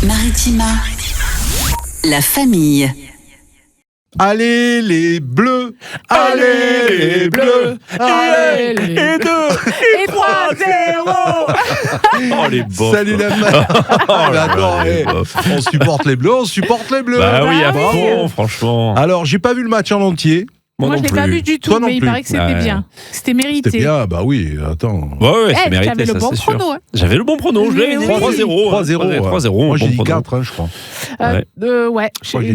Maritima, la famille. Allez les bleus, allez les bleus, allez les deux Et 3-0. Oh les bofs. Salut la main. Attends, on supporte les bleus, on supporte les bleus. Bah oui, à Bah oui. fond, franchement. Alors, j'ai pas vu le match en entier. Moi, non je l'ai plus. pas vu du tout, Toi non mais il plus. paraît que c'était Ouais. bien. C'était mérité. C'était bien, bah oui, attends. Ouais, c'est Tu mérité, avais ça, le bon c'est sûr. prono. Hein. J'avais le bon prono, je l'avais dit. Oui. 3-0. 3-0. 3-0. Moi, j'ai bon dit prono. 4, je crois. Ouais. j'ai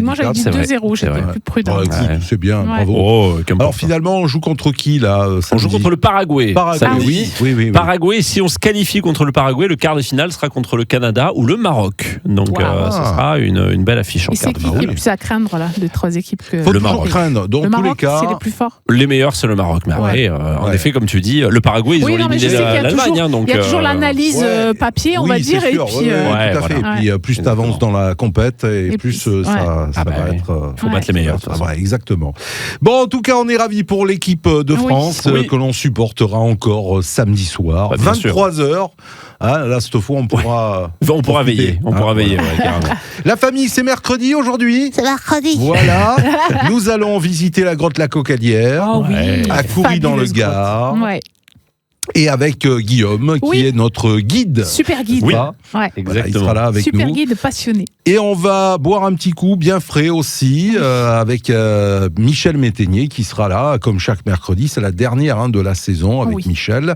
Moi, dit j'avais dit 4, c'est 2-0. J'étais Ouais. plus prudent. Bah, écoute, Ouais. c'est bien, Ouais. bravo. Oh, Alors finalement, on joue contre qui là on joue samedi contre le Paraguay. Paraguay, samedi. oui. Paraguay, si on se qualifie contre le Paraguay, le quart de finale sera contre le Canada ou le Maroc. Donc Wow. ça sera une belle affiche en Et quart c'est de qui finale. qui est plus à craindre, là, des trois équipes que... Faut Le toujours Maroc. craindre. Dans Le tous les Maroc, cas, c'est les plus forts. Les meilleurs, c'est le Maroc. Mais Ouais. en Ouais. effet, comme tu dis, le Paraguay, ils ont Oui, non, mais je éliminé sais qu'il y a l'Allemagne. toujours, hein, donc, il y a toujours l'analyse ouais. papier, on oui, va c'est dire, et sûr, puis... ouais, Ouais, tout à voilà. fait. Et puis plus tu avances dans la compète, et plus plus, ça Ah bah va oui. être. faut battre les meilleurs. de toute façon. Ouais, exactement. Bon, en tout cas, on est ravis pour l'équipe de Oui. France Oui. que l'on supportera encore samedi soir, Bah, bien sûr. 23h. Hein, là, cette fois, on pourra. On pourra profiter, veiller. On hein, pourra veiller, voilà. ouais, carrément. La famille, c'est mercredi aujourd'hui. C'est mercredi. Voilà. Nous allons visiter la grotte La Cocadière. Oh oui, Ouais. À Coury dans le fabuleuse Gard. grotte. Ouais. Et avec Guillaume, qui Oui. est notre guide. Super guide. Oui. Voilà, Ouais. il Exactement. sera là avec Super nous. guide passionné. Et on va boire un petit coup bien frais aussi avec Michel Métainier qui sera là comme chaque mercredi. C'est la dernière de la saison avec Oui. Michel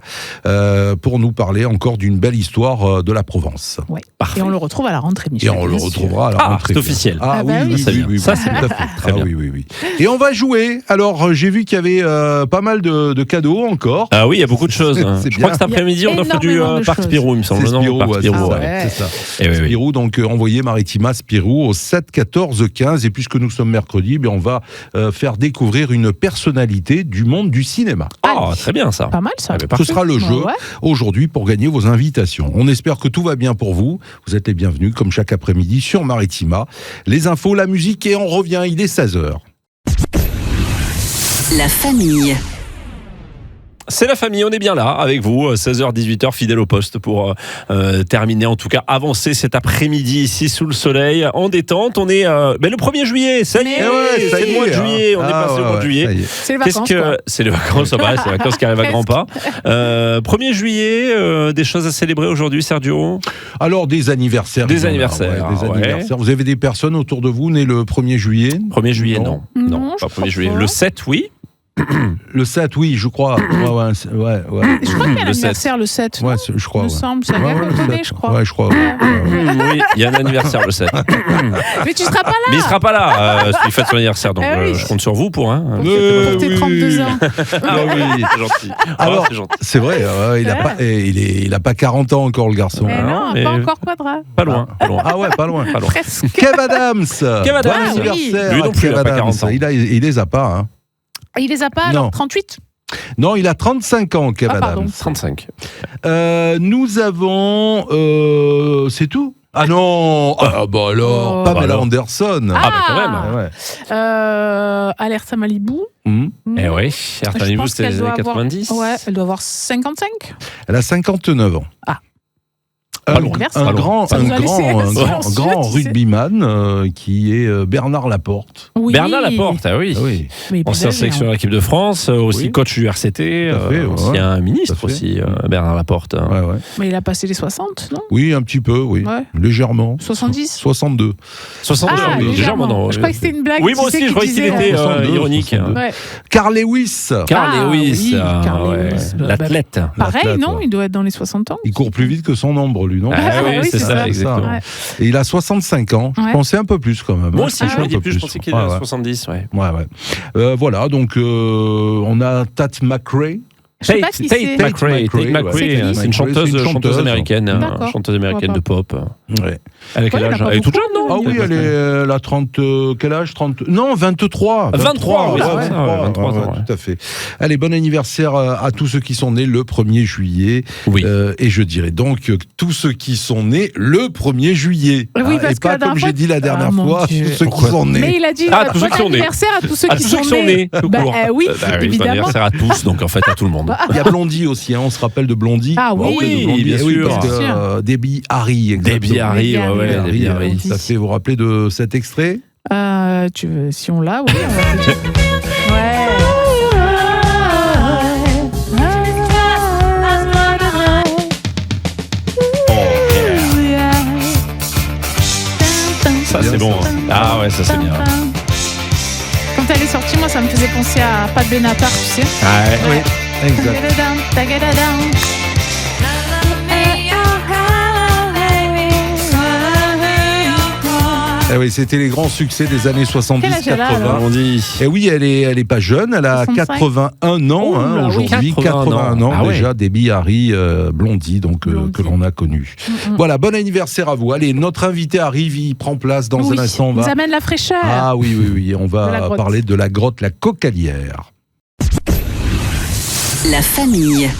pour nous parler encore d'une belle histoire de la Provence. Ouais. Parfait. Et on le retrouve à la rentrée, Et Michel. on le bien sûr. retrouvera à la Ah, rentrée. c'est officiel. Ah, Ah bah oui, oui. Ça, c'est bien. Ça, c'est tout à bien. fait. Très Ah bien. oui. Et on va jouer. Alors j'ai vu qu'il y avait pas mal de cadeaux encore. Ah oui, il y a beaucoup de choses. C'est Je crois bien. que cet après-midi, on offre du énormément de Parc choses. Spirou, il me semble. C'est Non, Spirou, Parc ouais, Spirou, c'est ça, ouais. c'est ça. Eh oui, oui. Spirou, donc envoyez Maritima Spirou au 7 14 15. Et puisque nous sommes mercredi, on va faire découvrir une personnalité du monde du cinéma. Ah, très bien ça. Pas mal, ça. Ah, mais Ce parfait. sera le jeu Ouais. aujourd'hui pour gagner vos invitations. On espère que tout va bien pour vous. Vous êtes les bienvenus, comme chaque après-midi, sur Maritima. Les infos, la musique, et on revient, il est 16h. La famille. C'est la famille, on est bien là avec vous, 16h, 18h, fidèle au poste pour terminer, en tout cas avancer cet après-midi ici sous le soleil, en détente. On est le 1er juillet, ça y est, Mais ça c'est y le mois de est, juillet, on est Ah, passé au mois de juillet. ça y est. C'est les vacances, quoi. C'est les vacances, c'est les vacances qui arrivent à grands pas. 1er juillet, des choses à célébrer aujourd'hui, Sergio? Alors, des anniversaires. Des il y en a, anniversaires, des ouais. anniversaires. Vous avez des personnes autour de vous nées le 1er juillet 1er juillet, non. Non, pas je 1er juillet. crois pas. Le 7, oui. Le 7, oui, je crois. Ouais. Je crois qu'il y a Le l'anniversaire le 7. Ouais, non je crois. Il me Ouais. semble, ça Ouais, vient ouais, de le donner, 7. je crois. Ouais, je crois. Oui, il y a un anniversaire le 7. Mais tu seras pas là. Mais il sera pas là, il fête son anniversaire, donc Ah oui. je compte sur vous pour un. Pour tes 32 ans. Ah oui, c'est gentil. Alors, c'est gentil. c'est vrai, il a pas 40 ans encore, le garçon. Mais non, mais- pas encore Quadra. Pas loin, pas loin. Ah ouais, pas loin. Pas loin. Presque. Kev Adams. Kev Adams. Bon Ah oui. anniversaire Lui non à plus, Kev il a pas Adams. 40 ans. Il les a pas. Hein. Il les a pas, Non. alors 38. Non, il a 35 ans, Kev Ah, pardon. Adams. 35. Nous avons... c'est tout? Ah non. Ah bah alors, Oh. Pamela Bah alors. Anderson. Ah, bah quand même. Ah ouais. Alerte à Malibu. Hum. Eh oui, Je Artanibus, pense c'était qu'elle les doit années avoir- 90. Ouais, elle doit avoir 55. Elle a 59 ans. Ah. Un, Bon anniversaire. un grand, Ça un nous a laissé grand, un un grand, silence, grand tu sais. rugbyman qui est Bernard Laporte. Oui. Bernard Laporte, ah oui. Ah oui. Mais Ancien belge, sélectionneur de l'équipe de France, aussi Oui. coach du RCT, Tout à fait, ouais. ancien ministre Tout à fait. aussi, Bernard Laporte. Ouais, ouais. Mais il a passé les 60, non Oui, un petit peu, oui. Ouais. Légèrement. 70. 62. 62 Ah, légèrement, non. Je croyais que c'était une blague. Oui, tu moi sais, aussi, je qui croyais qu'il disait, était 62, ironique. 62. Ouais. Carl Lewis. Carl Ah, Lewis, oui, Carl ouais. Lewis. Bah, L'athlète. Pareil, L'athlète, non ouais. Il doit être dans les 60 ans. Il court plus vite que son ombre, lui, non Ah oui, oui, c'est c'est ça, ça. exactement. Ouais. Et il a 65 ans. Je Ouais. pensais un peu plus quand même. Moi aussi, Ah je ouais. me dis plus, je pensais qu'il Ouais, était à ouais. 70, ouais. Ouais, ouais. Voilà, donc on a Tat McRae. Je sais pas si c'est. Tate McRae, Tate McRae, Tate ouais. McRae, c'est une chanteuse américaine, D'accord. chanteuse américaine de pop. Ouais. Elle a quel Ouais, âge elle a pas Elle est toute beaucoup, jeune, non Ah oui, elle a 30... quel âge 30... Non, 23. 23, oui, ouais, c'est ça, ouais, 23 ans, ouais. Tout à fait. Allez, bon anniversaire à tous ceux qui sont nés le 1er juillet. Oui. Et je dirais donc tous ceux qui sont nés le 1er juillet. Oui, parce et que pas la dernière comme fois- j'ai dit la dernière Ah, mon fois, Dieu. tous ceux qui Pourquoi sont nés. Mais il a dit Ah, tous ceux bon qui sont nés. anniversaire à tous ceux À qui tous ceux qui sont nés, tout Bah, court. oui, Bah oui, bon évidemment. anniversaire à tous, donc en fait à tout le monde. monde. Il y a Blondie aussi, hein, on se rappelle de Blondie. Ah oui, de Blondie, bien oui, sûr. parce que Debbie Harry. exactement. Debbie Harry, ouais, Debbie Harry. Ça fait vous rappeler de cet extrait? Tu veux, si on l'a, oui. Ouais. Ça, c'est bon. Ah ouais, ça, c'est bien. Quand elle est sortie, moi, ça me faisait penser à Pat Benatar, tu sais. Ouais. Oui, exact. Eh oui, c'était les grands succès des années Quel âge elle a, 70-80. alors On dit. Et oui, elle est pas jeune, elle a 65. 81 ans Oh là, oui, aujourd'hui, 81 ans Ah ouais. déjà, Debbie Harry, Blondie, donc Blondie. que l'on a connu. Voilà, bon anniversaire à vous. Allez, notre invité arrive, il prend place dans Oui, un instant. On nous va... amène la fraîcheur. Ah oui, on De la va grotte. parler de la grotte, la Cocalière. La famille.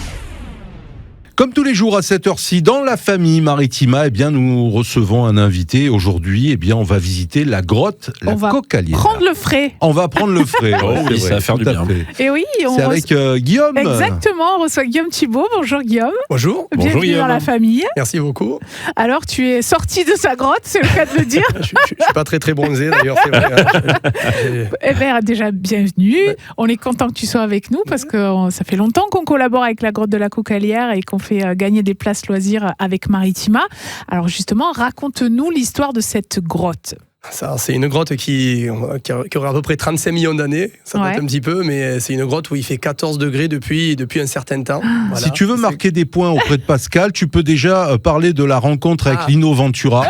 Comme tous les jours à cette heure-ci, dans la famille Maritima, eh bien, nous recevons un invité. Aujourd'hui, eh bien, on va visiter la grotte, la On va Cocalière. Prendre le frais. On va prendre le frais. Oh ouais, oui, c'est ça va faire tout du à bien. fait. Et oui, C'est avec Guillaume. Exactement, on reçoit Guillaume Thibault. Bonjour Guillaume. Bonjour, Bonjour, Bienvenue Guillaume. dans la famille. merci beaucoup. Alors, tu es sorti de sa grotte, c'est le cas de le dire. Je suis pas très bronzé d'ailleurs, c'est vrai. Eh bien, déjà, bienvenue. On est content que tu sois avec nous parce que ça fait longtemps qu'on collabore avec la grotte de la Cocalière et qu'on fait gagner des places loisirs avec Maritima. Alors justement, raconte-nous l'histoire de cette grotte. Ça, c'est une grotte qui aurait à peu près 35 millions d'années. Ça Ouais. date un petit peu, mais c'est une grotte où il fait 14 degrés depuis un certain temps. Voilà. Si tu veux C'est- marquer des points auprès de Pascal, tu peux déjà parler de la rencontre avec Ah. Lino Ventura.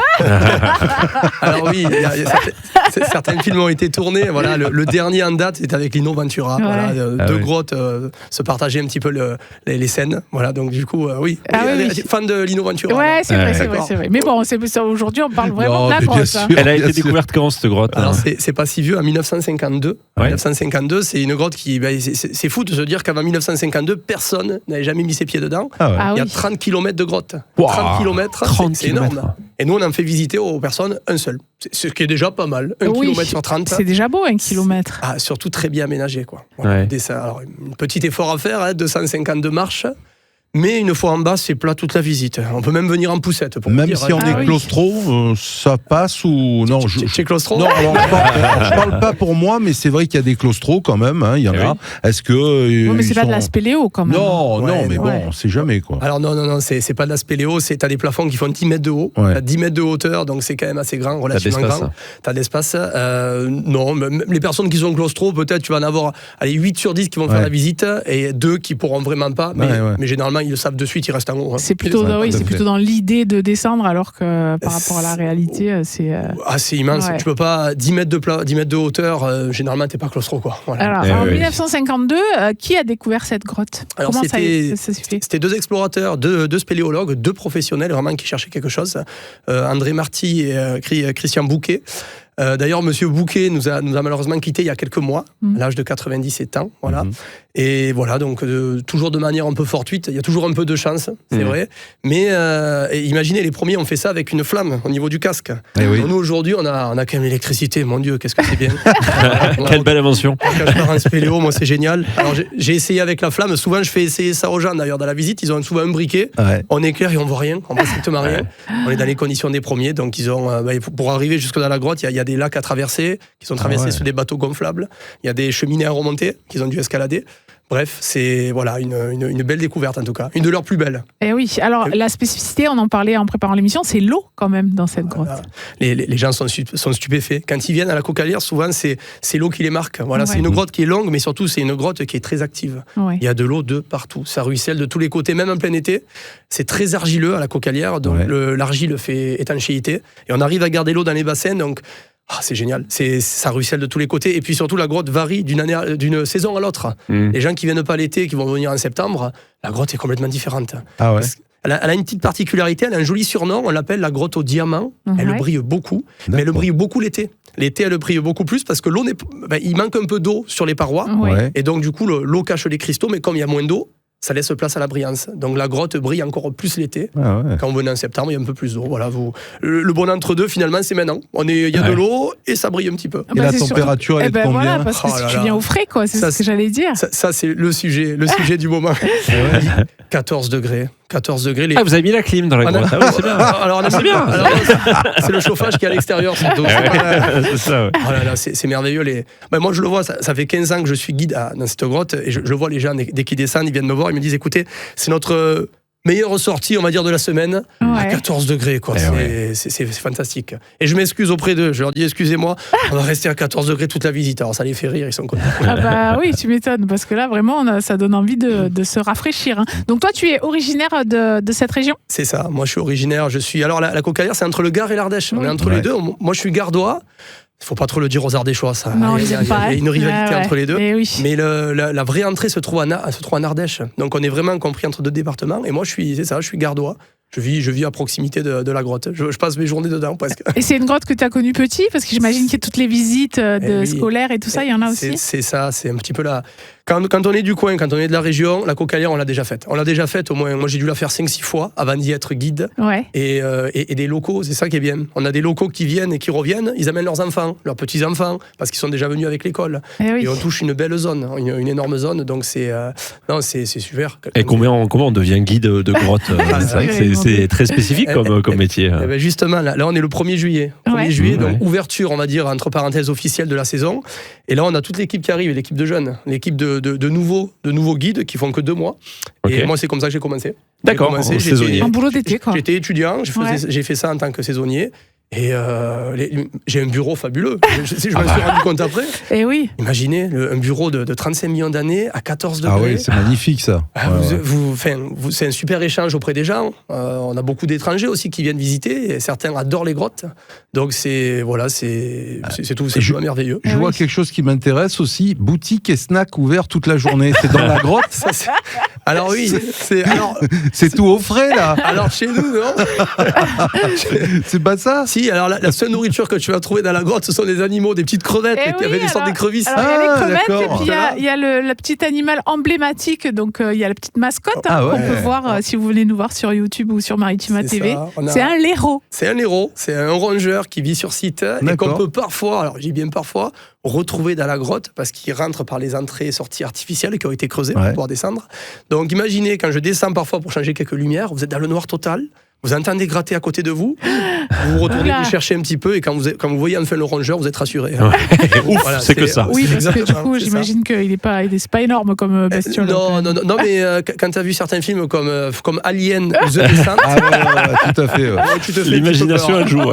Alors oui, certains films ont été tournés. Voilà, le dernier en date, c'est avec Lino Ventura. Ouais. Voilà, Ah deux oui. grottes se partageaient un petit peu les scènes. Voilà, donc du coup, oui. Ah oui, oui. Fan de Lino Ventura. Ouais, c'est vrai, c'est vrai, D'accord. c'est vrai. Mais bon, c'est ça. Aujourd'hui, on parle vraiment Non, de la mais bien grotte. sûr. hein. Elle a été Bien sûr. découverte quand, cette grotte? Alors hein c'est pas si vieux, en 1952. En Ouais. 1952, c'est une grotte qui... c'est fou de se dire qu'avant 1952, personne n'avait jamais mis ses pieds dedans. Ah ouais. Ah Il y a oui. 30 km de grotte. Wow. 30 km, 30 c'est énorme. kilomètres. Et nous, on en fait visiter aux personnes un seul. Ce qui est déjà pas mal. 1 Oui, km sur 30. C'est déjà beau, 1 kilomètre. Ah, surtout très bien aménagé, quoi. Voilà. Ouais. Alors, un petit effort à faire, 252 marches. Mais une fois en bas, c'est plat toute la visite. On peut même venir en poussette. Pour Même dire, si on Ah est oui. claustro, ça passe ou non Chez Claustro. Non, alors, je parle pas pour moi, mais c'est vrai qu'il y a des claustros quand même. Hein, il y en Eh a. oui. Est-ce que Oui, mais ils c'est pas sont- de la spéléo quand même. Non, Ouais, non, mais ouais. bon, on sait jamais quoi. Alors non, c'est pas de la spéléo, t'as des plafonds qui font 10 mètres de haut, Ouais. t'as 10 mètres de hauteur, donc c'est quand même assez grand, T'as de relativement l'espace. grand. T'as de l'espace. Non, même les personnes qui sont claustro, peut-être tu vas en avoir 8 sur 10 qui vont faire Ouais. la visite et 2 qui pourront vraiment pas, mais, Ouais, ouais. mais généralement ils le savent de suite, ils restent en haut. hein. C'est plutôt, Ouais, oui, tout à c'est fait. plutôt dans l'idée de descendre, alors que par rapport à la réalité, c'est. Ah, c'est immense, Ouais. tu peux pas 10 mètres de hauteur, généralement t'es pas claustro quoi. Voilà. Alors, Eh en oui. 1952, qui a découvert cette grotte? Alors, Comment ça c'était- s'est fait? C'était 2 explorateurs, 2 spéléologues, 2 professionnels vraiment qui cherchaient quelque chose. André Marty et Christian Bouquet. D'ailleurs, Monsieur Bouquet nous a malheureusement quittés il y a quelques mois, à l'âge de 97 ans. Voilà. Mhm. Et voilà, donc toujours de manière un peu fortuite. Il y a toujours un peu de chance, c'est Mhm. vrai. Mais et imaginez, les premiers ont fait ça avec une flamme au niveau du casque. Eh oui. Nous, aujourd'hui, on a quand même l'électricité. Mon Dieu, qu'est-ce que c'est bien. Quelle belle invention. Quand je pars en spéléo, moi, c'est génial. Alors, j'ai essayé avec la flamme. Souvent, je fais essayer ça aux gens, d'ailleurs, dans la visite. Ils ont souvent un briquet. Ouais. On éclaire et on voit rien, on voit strictement rien. On est dans les conditions des premiers, donc ils ont pour arriver jusque dans la grotte, il y a des lacs à traverser, qui sont traversés ouais. sur des bateaux gonflables. Il y a des cheminées à remonter qu'ils ont dû escalader. Bref, c'est voilà une belle découverte en tout cas, une de leurs plus belles. Eh oui, alors la spécificité, on en parlait en préparant l'émission, c'est l'eau quand même dans cette grotte. Voilà. Les gens sont stupéfaits. Quand ils viennent à la Cocalière, souvent c'est l'eau qui les marque. Voilà, Ouais. c'est une grotte qui est longue, mais surtout c'est une grotte qui est très active. Ouais. Il y a de l'eau de partout. Ça ruisselle de tous les côtés, même en plein été. C'est très argileux à la Cocalière, donc Ouais. l'argile fait étanchéité. Et on arrive à garder l'eau dans les bassins, donc c'est génial. Ça ruisselle de tous les côtés. Et puis surtout, la grotte varie d'une saison à l'autre. Les gens qui viennent pas l'été, qui vont venir en septembre, la grotte est complètement différente. Ah ouais. Elle a une petite particularité, elle a un joli surnom, on l'appelle la grotte au diamant. Elle Ouais. brille beaucoup, mais elle D'accord. brille beaucoup l'été. L'été, elle brille beaucoup plus parce que l'eau il manque un peu d'eau sur les parois. Ouais. Ouais. Et donc, du coup, l'eau cache les cristaux, mais comme il y a moins d'eau, ça laisse place à la brillance. Donc la grotte brille encore plus l'été. Ah ouais. Quand on venait en septembre, il y a un peu plus d'eau. Voilà, le bon entre-deux, finalement, c'est maintenant. Il y a de l'eau et ça brille un petit peu. Et la température, elle est de combien? Voilà, parce que si tu viens au frais, quoi, c'est ce que j'allais dire. Ça c'est le sujet du moment. 14 degrés. 14 degrés. Ah, vous avez mis la clim dans la grotte. Ah oui, c'est bien. Alors, c'est bien. Alors, c'est le chauffage qui est à l'extérieur. C'est ça, ouais. Oh là là, c'est merveilleux. Moi, je le vois, ça fait 15 ans que je suis guide dans cette grotte et je vois les gens, dès qu'ils descendent, ils viennent me voir, ils me disent, écoutez, c'est notre meilleure sortie, on va dire, de la semaine, à 14 degrés. Quoi. C'est fantastique. Et je m'excuse auprès d'eux. Je leur dis, excusez-moi, on va rester à 14 degrés toute la visite. Alors, ça les fait rire, ils sont contents. Ah bah oui, tu m'étonnes, parce que là, vraiment, ça donne envie de se rafraîchir. Hein. Donc toi, tu es originaire de cette région? C'est ça, moi je suis originaire. Alors, la Cocalière, c'est entre le Gard et l'Ardèche. On est entre les deux. Moi, je suis gardois. Il ne faut pas trop le dire aux Ardéchois, ça. Non, il y a une rivalité entre les deux. Oui. Mais la vraie entrée se trouve en Ardèche. Donc on est vraiment compris entre deux départements. Et moi, je suis gardois. Je vis à proximité de la grotte. Je passe mes journées dedans, presque. Et c'est une grotte que tu as connue petit? Parce que j'imagine qu'il y a toutes les visites scolaires et tout ça, il y en a aussi? C'est ça, c'est un petit peu là. Quand on est du coin, quand on est de la région, la Cocalière, on l'a déjà faite. On l'a déjà faite, au moins, moi j'ai dû la faire 5-6 fois avant d'y être guide. Ouais. Et des locaux, c'est ça qui est bien. On a des locaux qui viennent et qui reviennent, ils amènent leurs enfants, leurs petits-enfants, parce qu'ils sont déjà venus avec l'école. Et on touche une belle zone, une énorme zone, donc c'est super. Et comment on devient guide de grotte? C'est vrai que c'est très spécifique comme métier. Ben justement, là on est le 1er juillet. 1er juillet, donc ouverture, on va dire, entre parenthèses, officielle de la saison. Et là, on a toute l'équipe qui arrive, l'équipe de jeunes, l'équipe de nouveaux guides qui font que 2 mois. Okay. Et moi, c'est comme ça que j'ai commencé. D'accord, saisonnier. En boulot d'été, quoi. J'étais étudiant, j'ai fait ça en tant que saisonnier. Et j'ai un bureau fabuleux. Je m'en suis rendu compte après. Et oui. Imaginez un bureau de 35 millions d'années à 14 degrés. Ah oui, c'est magnifique ça. C'est un super échange auprès des gens. On a beaucoup d'étrangers aussi qui viennent visiter. Et certains adorent les grottes. Donc c'est tout merveilleux. Je vois quelque chose qui m'intéresse aussi. Boutique et snack ouverts toute la journée. C'est dans la grotte. Alors oui, c'est tout au frais là. Alors chez nous, non. C'est pas ça. Si, alors la seule nourriture que tu vas trouver dans la grotte, ce sont des animaux, des petites crevettes. Il y avait des sortes d'écrevisses. Alors, il y a les crevettes et puis il y a le petit animal emblématique. Donc il y a la petite mascotte qu'on peut voir si vous voulez nous voir sur YouTube ou sur Maritima TV. C'est un lérot. C'est un lérot. C'est un rongeur qui vit sur site et qu'on peut parfois, alors j'ai bien parfois, retrouver dans la grotte parce qu'il rentre par les entrées et sorties artificielles qui ont été creusées pour pouvoir descendre. Donc imaginez, quand je descends parfois pour changer quelques lumières, vous êtes dans le noir total. Vous entendez gratter à côté de vous, vous retournez, vous cherchez un petit peu et quand vous voyez enfin le rongeur, vous êtes rassuré. Ouf, voilà, c'est que ça. Oui, parce que du coup, j'imagine qu'il c'est pas énorme comme bestiole. Non, mais quand tu as vu certains films comme Alien ou The Descent, tout à fait. L'imagination elle joue.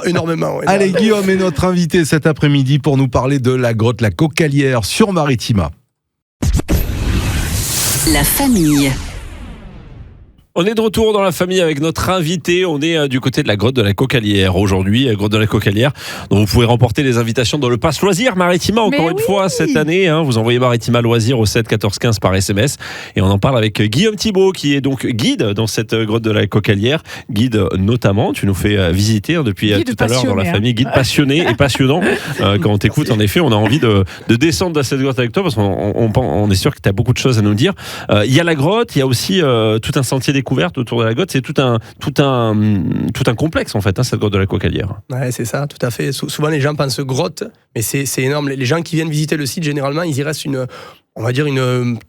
Énormément. Allez, Guillaume est notre invité cet après-midi pour nous parler de la grotte La Cocalière sur Maritima. La famille. On est de retour dans la famille avec notre invité. On est du côté de la grotte de la Cocalière aujourd'hui, grotte de la Cocalière, dont vous pouvez remporter les invitations dans le pass loisir Maritima encore une fois cette année. Vous envoyez Maritima loisir au 7 14 15 par SMS et on en parle avec Guillaume Thibault qui est donc guide dans cette grotte de la Cocalière. Guide notamment, tu nous fais visiter depuis tout à l'heure dans la famille. Guide passionné et passionnant. Quand on t'écoute, en effet, on a envie de descendre dans cette grotte avec toi parce qu'on est sûr que tu as beaucoup de choses à nous dire. Il y a la grotte, il y a aussi tout un sentier découverte autour de la grotte, c'est tout un complexe en fait, cette grotte de la Cocalière. Ouais, c'est ça, tout à fait. Souvent les gens pensent grotte, mais c'est énorme. Les gens qui viennent visiter le site, généralement, ils y restent une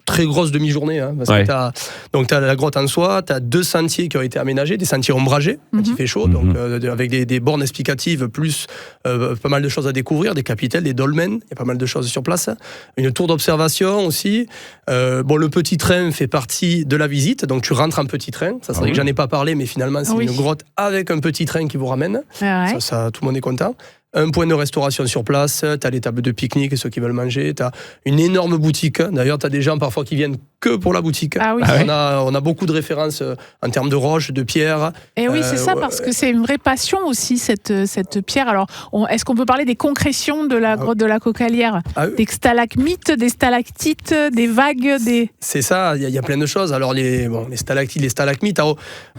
très grosse demi-journée. Parce que t'as la grotte en soi, t'as 2 sentiers qui ont été aménagés, des sentiers ombragés, quand il fait chaud, donc avec des bornes explicatives, plus pas mal de choses à découvrir, des capitelles, des dolmens, il y a pas mal de choses sur place. Une tour d'observation aussi. Le petit train fait partie de la visite, donc tu rentres en petit train. Ça, c'est vrai que j'en ai pas parlé, mais finalement, c'est une grotte avec un petit train qui vous ramène. Ça, tout le monde est content. Un point de restauration sur place, tu as les tables de pique-nique et ceux qui veulent manger, tu as une énorme boutique. D'ailleurs, tu as des gens parfois qui viennent que pour la boutique. On a beaucoup de références en termes de roches, de pierres. Et oui, c'est ça, parce que c'est une vraie passion aussi, cette pierre. Alors, est-ce qu'on peut parler des concrétions de la grotte de la Cocalière ? Des stalagmites, des stalactites, des vagues, des... C'est ça, il y a plein de choses. Alors, les stalactites, les stalagmites, à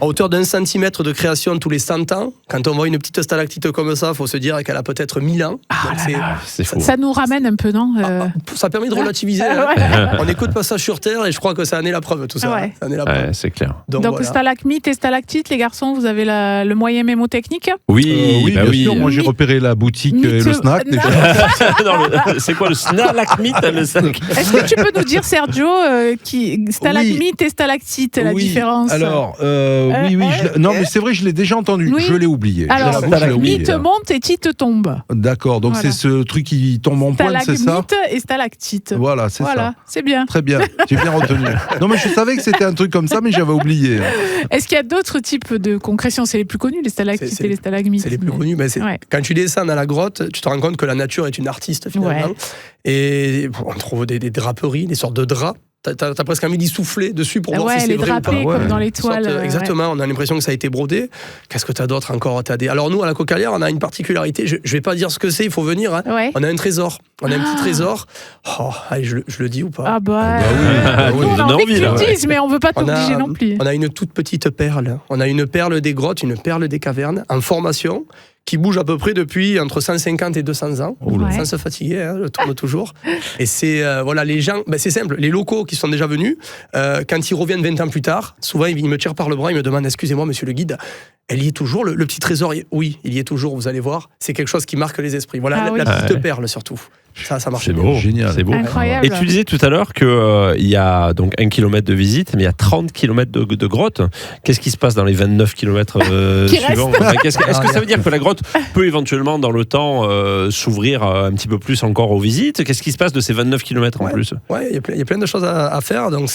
hauteur d'1 centimètre de création tous les 100 ans. Quand on voit une petite stalactite comme ça, il faut se dire qu'elle a peut-être 1000 ans. Donc C'est fou. Ça nous ramène un peu, non ça permet de relativiser. Hein. On n'écoute pas ça sur Terre et je crois que ça en est la preuve, tout ça. Ouais. Hein. Ça en est la preuve. Ouais, c'est clair. Donc voilà. stalagmite et stalactite, les garçons, vous avez le moyen mémotechnique Oui, Oui, bah bien oui. sûr. Moi, j'ai repéré la boutique et le snack. Non. Déjà. Non, c'est quoi le stalagmite, le sac? Est-ce que tu peux nous dire, Sergio, stalagmite et stalactite, la Oui, différence Alors, oui, non, mais c'est vrai, je l'ai déjà entendu. Oui. Je l'ai oublié. Alors, Je l'avoue, je l'ai oublié. stalagmite monte et tite tombe. D'accord, donc Voilà. c'est ce truc qui tombe en pointe, c'est ça? Stalagmite et stalactite. Voilà, c'est Voilà, ça. c'est bien. Très bien, j'ai bien retenu. Non, mais je savais que c'était un truc comme ça, mais j'avais oublié. Est-ce qu'il y a d'autres types de concrétions? C'est les plus connus, les stalactites C'est- et les stalagmites. C'est les plus connus. Mais Ouais. quand tu descends dans la grotte, tu te rends compte que la nature est une artiste finalement. Ouais. Et on trouve des draperies, des sortes de draps. T'as presque envie d'y souffler dessus pour voir Ouais, si c'est les vrai ou pas. drapés Ouais. comme dans les Une sorte, toiles. exactement, on a l'impression que ça a été brodé. Qu'est-ce que t'as d'autre encore? Alors nous, à la Cocalière, on a une particularité. Je vais pas dire ce que c'est, il faut venir. Hein. Ouais. On a un trésor. On a un petit trésor. Oh, allez, je le dis ou pas? Ah bah, bah oui. nous, on a Donne envie envie, que tu là, le ouais. dises, mais on veut pas t'obliger non plus. On a une toute petite perle. On a une perle des grottes, une perle des cavernes en formation qui bouge à peu près depuis entre 150 et 200 ans, là. sans se fatiguer, hein, elle tourne toujours. Et c'est, voilà, les gens, c'est simple, les locaux qui sont déjà venus, quand ils reviennent 20 ans plus tard, souvent ils me tirent par le bras, ils me demandent, excusez-moi monsieur le guide, elle y est toujours, le petit trésor, oui, il y est toujours, vous allez voir, c'est quelque chose qui marque les esprits. Voilà, Ah oui. la petite perle surtout. Ça marche C'est bien. beau, Génial. c'est beau. Incroyable. Et tu disais tout à l'heure qu'il y a donc 1 kilomètre de visite, mais il y a 30 kilomètres de grotte. Qu'est-ce qui se passe dans les 29 kilomètres Qui suivants? Enfin, est-ce que ça veut dire que la grotte peut éventuellement, dans le temps, s'ouvrir un petit peu plus encore aux visites? Qu'est-ce qui se passe de ces 29 kilomètres en Ouais. plus? Ouais, il y a plein de choses à faire. Donc,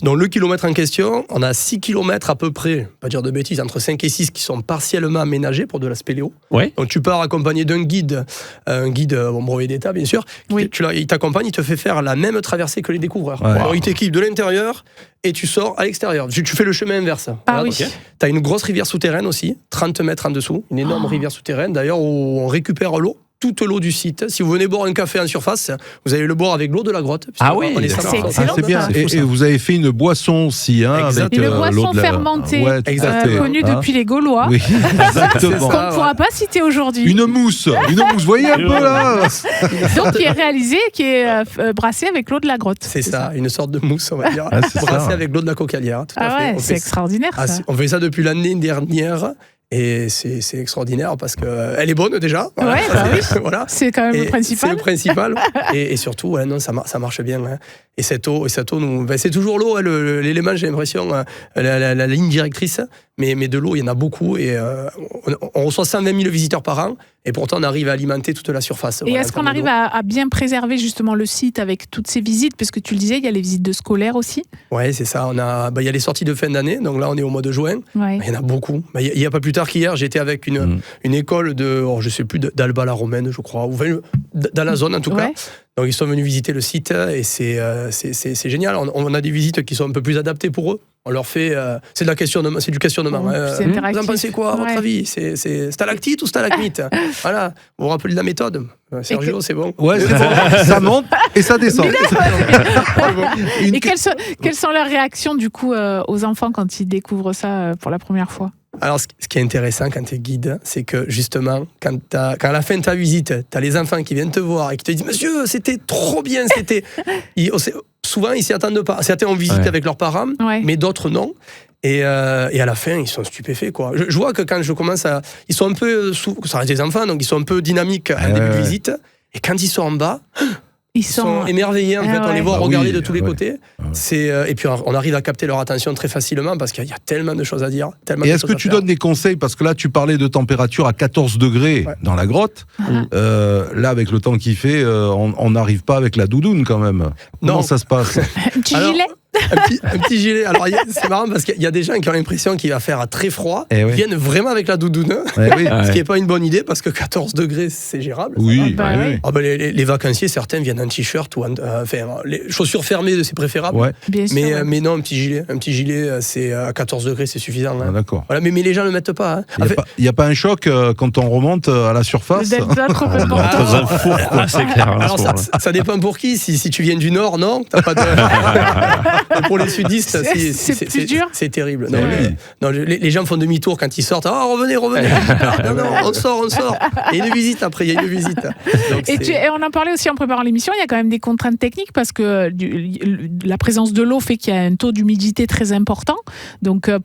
dans le kilomètre en question, on a 6 kilomètres à peu près, pas dire de bêtises, entre 5 et 6 qui sont partiellement aménagés pour de la spéléo. Ouais. Donc, tu pars accompagné d'un guide, bon, brevet d'État, bien sûr. Oui. Il t'accompagne, il te fait faire la même traversée que les découvreurs. Ouais. Alors, il t'équipe de l'intérieur et tu sors à l'extérieur. Tu fais le chemin inverse. Ah Voilà, oui. donc, tu as une grosse rivière souterraine aussi, 30 mètres en dessous, une énorme rivière souterraine, d'ailleurs, où on récupère l'eau. Toute l'eau du site. Si vous venez boire un café en surface, vous allez le boire avec l'eau de la grotte. Ah oui, on est d'accord. sans- C'est sans- excellent, c'est bien. ça. C'est fou, ça. Et vous avez fait une boisson aussi, hein, avec Exactement. Une boisson l'eau de la... fermentée, Ouais, tout à exactement. fait. connue Hein. depuis les Gaulois, Oui, C'est exactement. qu'on ça. ne pourra pas citer aujourd'hui. Une mousse, vous voyez un peu là. Donc, qui est réalisée, qui est brassée avec l'eau de la grotte. C'est ça, une sorte de mousse, on va dire, Ah, c'est brassée ça. avec l'eau de la Cocalière. Tout à Ah fait. ouais, On c'est fait- extraordinaire Ah, ça. on fait ça depuis l'année dernière et c'est extraordinaire parce qu'elle est bonne déjà. Ouais, bah oui. Voilà. C'est quand même Et le C'est principal. le principal. et surtout, ouais, non, ça marche bien. Hein. Et cette eau, c'est toujours l'eau, hein, l'élément, j'ai l'impression, la ligne directrice. Mais de l'eau, il y en a beaucoup. Et on reçoit 120 000 visiteurs par an. Et pourtant, on arrive à alimenter toute la surface. Et est-ce qu'on arrive à bien préserver justement le site avec toutes ces visites? Parce que tu le disais, il y a les visites de scolaires aussi. Ouais, c'est ça. Il y a les sorties de fin d'année. Donc là, on est au mois de juin. Ouais. Il y en a beaucoup. Il n'y a pas plus tard qu'hier, j'étais avec une école de, je sais plus, d'Alba la Romaine, je crois, ou dans la zone en tout cas. Ouais. Donc ils sont venus visiter le site et c'est génial. On a des visites qui sont un peu plus adaptées pour eux. On leur fait, c'est du questionnement. Ouais, c'est Vous interactif. en pensez quoi, à votre Ouais. avis? C'est stalactite ou stalagmite? Voilà. Vous vous rappelez de la méthode? Sergio, c'est bon. Ouais, c'est bon. Ça monte et ça descend. Une- Et quelles sont leurs réactions du coup aux enfants quand ils découvrent ça pour la première fois? Alors, ce qui est intéressant quand tu es guide, c'est que justement, quand à la fin de ta visite, tu as les enfants qui viennent te voir et qui te disent « Monsieur, c'était trop bien, c'était... » Souvent, ils s'y attendent pas. Certains ont visité avec leurs parents, Ouais. mais d'autres non. Et à la fin, ils sont stupéfaits, quoi. Je vois que quand je commence à... Ils sont un peu... Ça reste des enfants, donc ils sont un peu dynamiques en début de visite. Et quand ils sont en bas... Ils Ils sont sont émerveillés, en fait. On les voit Ah regarder oui, de tous les ouais. côtés. Et puis, on arrive à capter leur attention très facilement parce qu'il y a tellement de choses à dire. Et est-ce que tu donnes des conseils? Parce que là, tu parlais de température à 14 degrés dans la grotte. Là, avec le temps qu'il fait, on n'arrive pas avec la doudoune quand même. Comment Non. ça se passe? un petit Alors, gilet. un petit gilet. Alors, c'est marrant parce qu'il y a des gens qui ont l'impression qu'il va faire très froid. Eh oui. Ils viennent vraiment avec la doudoune. Eh oui. Ce qui n'est pas une bonne idée parce que 14 degrés, c'est gérable. ça Oui, Bah oui, oui. oui. Ah ben les vacanciers, certains viennent en t-shirt ou les chaussures fermées, c'est préférable. Ouais. Bien sûr. ouais. Mais non, un petit gilet, c'est à 14 degrés, c'est suffisant. Ah, Hein. d'accord. Voilà, mais les gens ne le mettent pas. Hein. Il n'y a pas un choc quand on remonte à la surface? D'être trop important. Dans un four, quoi, c'est clair. à ce Alors moment-là. ça dépend pour qui. Si tu viens du Nord, non, t'as pas de... Pour les sudistes, c'est plus dur. C'est terrible. Non, les gens font demi-tour quand ils sortent. Oh, revenez. Non, on sort. Il y a une visite après, Donc, et on en parlait aussi en préparant l'émission, il y a quand même des contraintes techniques parce que la présence de l'eau fait qu'il y a un taux d'humidité très important. Donc, on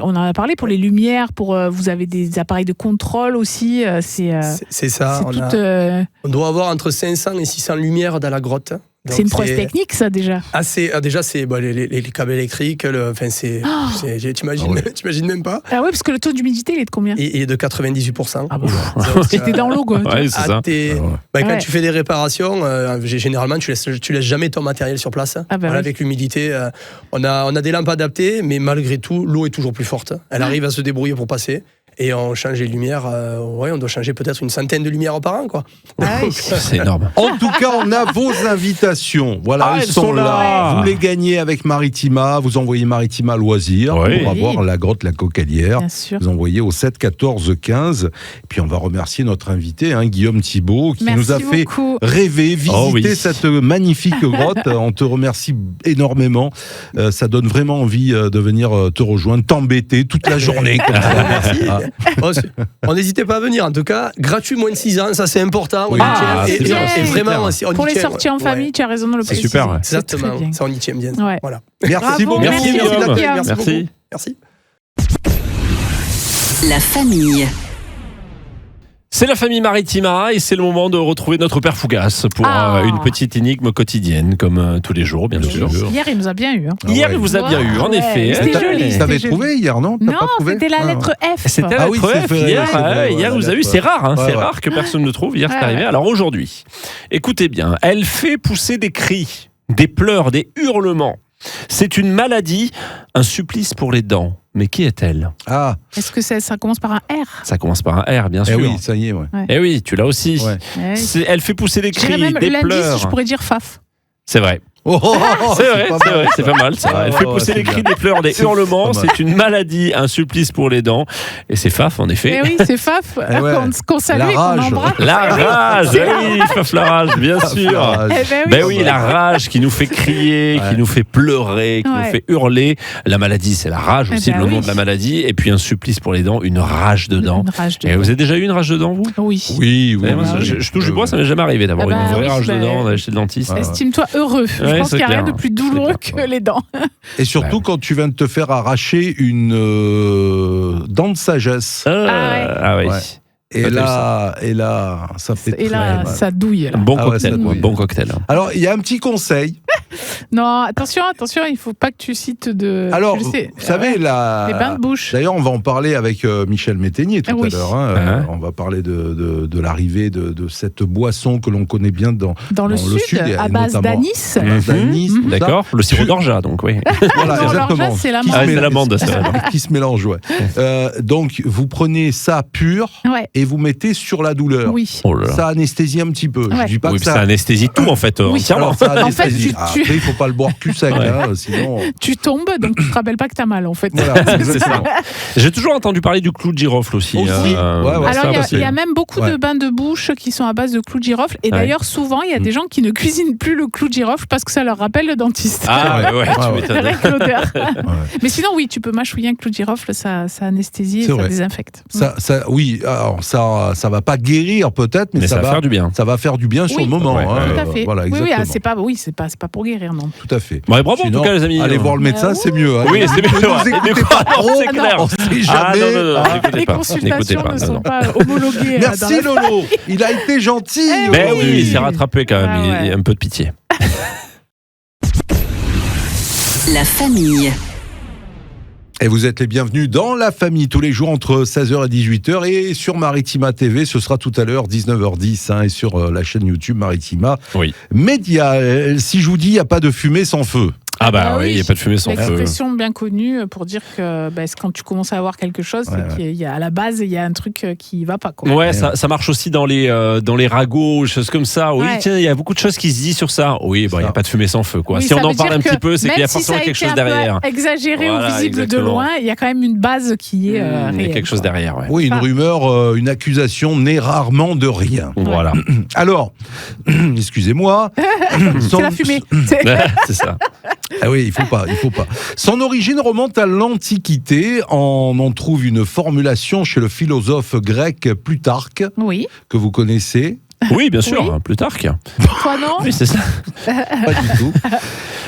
en a parlé, pour les lumières, vous avez des appareils de contrôle aussi. C'est ça. On doit avoir entre 500 et 600 lumières dans la grotte. Donc c'est une prouesse technique, ça, déjà. Déjà, c'est les câbles électriques. T'imagines même pas. Ah oui, parce que le taux d'humidité, il est de combien? Il est de 98%. Ah bon. T'es dans l'eau, quoi. Ouais, c'est ça. Quand tu fais des réparations, généralement, tu laisses jamais ton matériel sur place. Avec l'humidité, on a des lampes adaptées, mais malgré tout, l'eau est toujours plus forte. Elle arrive à se débrouiller pour passer. Et on change les lumières, on doit changer peut-être une centaine de lumières par an, quoi. C'est énorme. En tout cas, on a vos invitations. Voilà, elles sont là. Vous les gagnez avec Maritima. Vous envoyez Maritima Loisirs pour avoir la grotte La Cocalière. Vous envoyez au 7 14 15. Et puis on va remercier notre invité, Guillaume Thibault, qui nous a fait rêver, visiter cette magnifique grotte. On te remercie énormément. Ça donne vraiment envie de venir te rejoindre, t'embêter toute la journée. Merci. On n'hésitait pas à venir, en tout cas, gratuit moins de 6 ans, ça c'est important. Et vraiment, pour les sorties en famille, tu as raison de le préciser. C'est super. Exactement, ça on y tient bien. Voilà. Merci beaucoup. Merci. La famille. C'est la famille Maritima et c'est le moment de retrouver notre père Fougas pour une petite énigme quotidienne, comme tous les jours, bien sûr. Hier, il nous a bien eu. Hier, il vous a bien eu, en effet. C'était joli. T'avais trouvé hier, non? Non, c'était la lettre F. C'était la lettre F. Hier, vous avez eu. C'est rare, c'est rare que personne ne trouve. Hier, c'est arrivé. Alors aujourd'hui, écoutez bien, elle fait pousser des cris, des pleurs, des hurlements. C'est une maladie, un supplice pour les dents. Mais qui est-elle? Est-ce que ça commence par un R? Ça commence par un R, bien sûr. Oui, ça y est. Eh oui, tu l'as aussi. Elle fait pousser des cris, des pleurs. Je pourrais dire Faf. C'est vrai. C'est pas mal. Elle fait pousser des cris, des pleurs, des hurlements. C'est une maladie, un supplice pour les dents. Et c'est Faf, en effet. Oui, c'est Faf qu'on salue et qu'on embrasse. La rage, Faf la rage, bien sûr. La rage qui nous fait crier, qui nous fait pleurer, qui nous fait hurler. La maladie, c'est la rage aussi, le nom de la maladie. Et puis un supplice pour les dents, une rage de dents. Et vous avez déjà eu une rage de dents, vous? Oui. Je touche du bois, ça m'est jamais arrivé d'avoir une vraie rage de dents, d'aller chez le dentiste. Estime-toi heureux. Je pense qu'il n'y a rien de plus douloureux que les dents. Et surtout quand tu viens de te faire arracher une dent de sagesse. Et là, ça fait très mal. Ça douille. Là. Bon cocktail. Alors, il y a un petit conseil. Non, attention, il ne faut pas que tu cites de... Alors, vous savez, les bains de bouche. D'ailleurs, on va en parler avec Michel Métainier tout à l'heure. On va parler de l'arrivée de cette boisson que l'on connaît bien dans le sud à base d'anis. D'accord, le sirop d'orgeat, donc oui. Voilà, exactement. C'est l'amande. Qui se mélange, donc, vous prenez ça pur et vous mettez sur la douleur. Oui. Ça anesthésie un petit peu. Je dis pas que ça anesthésie tout, en fait. Alors, ça anesthésie. Après, il faut pas le boire plus sec, sinon... Tu tombes, donc tu te rappelles pas que t'as mal, en fait. Voilà, c'est ça. J'ai toujours entendu parler du clou de girofle aussi. Alors, il y a même beaucoup de bains de bouche qui sont à base de clou de girofle. Et d'ailleurs, souvent, il y a des gens qui ne cuisinent plus le clou de girofle parce que ça leur rappelle le dentiste. Tu m'étonnes. Avec l'odeur. Mais sinon, oui, tu peux mâchouiller un clou de girofle, ça anesthésie et ça désinfecte. Alors ça va pas guérir peut-être, mais ça va faire du bien. Ça va faire du bien sur le moment. Tout à fait. Voilà, c'est pas pour guérir, non. Tout à fait. Bravo en tout cas, les amis. Allez voir le médecin, c'est mieux. Oui, c'est mieux. C'est clair. On sait jamais. Les consultations ne sont pas homologuées. Merci Lolo. Il a été gentil. Mais oui, il s'est rattrapé quand même. Il y a un peu de pitié. La famille. Et vous êtes les bienvenus dans la famille tous les jours entre 16h et 18h et sur Maritima TV, ce sera tout à l'heure 19h10 et sur la chaîne YouTube Maritima Média. Si je vous dis il n'y a pas de fumée sans feu. Ah bah oui, il n'y a pas de fumée sans feu. L'expression bien connue pour dire que quand tu commences à avoir quelque chose, c'est qu'il y a à la base, il y a un truc qui va pas. Quoi. Ouais, ça marche aussi dans les ragots, choses comme ça. Oui, tiens, il y a beaucoup de choses qui se disent sur ça. Oui, il n'y a pas de fumée sans feu. Quoi. Si on en parle un petit peu, c'est qu'il y a forcément quelque chose derrière. Exagéré ou visible de loin, il y a quand même une base qui est réelle. Il y a quelque chose derrière. Ouais. Oui, une rumeur, une accusation n'est rarement de rien. Voilà. Alors, excusez-moi. C'est la fumée. C'est ça. Ah oui, il faut pas. Son origine remonte à l'Antiquité. On en trouve une formulation chez le philosophe grec Plutarque, que vous connaissez. Oui, bien sûr, Plutarque. Toi, non? Oui, c'est ça. Pas du tout.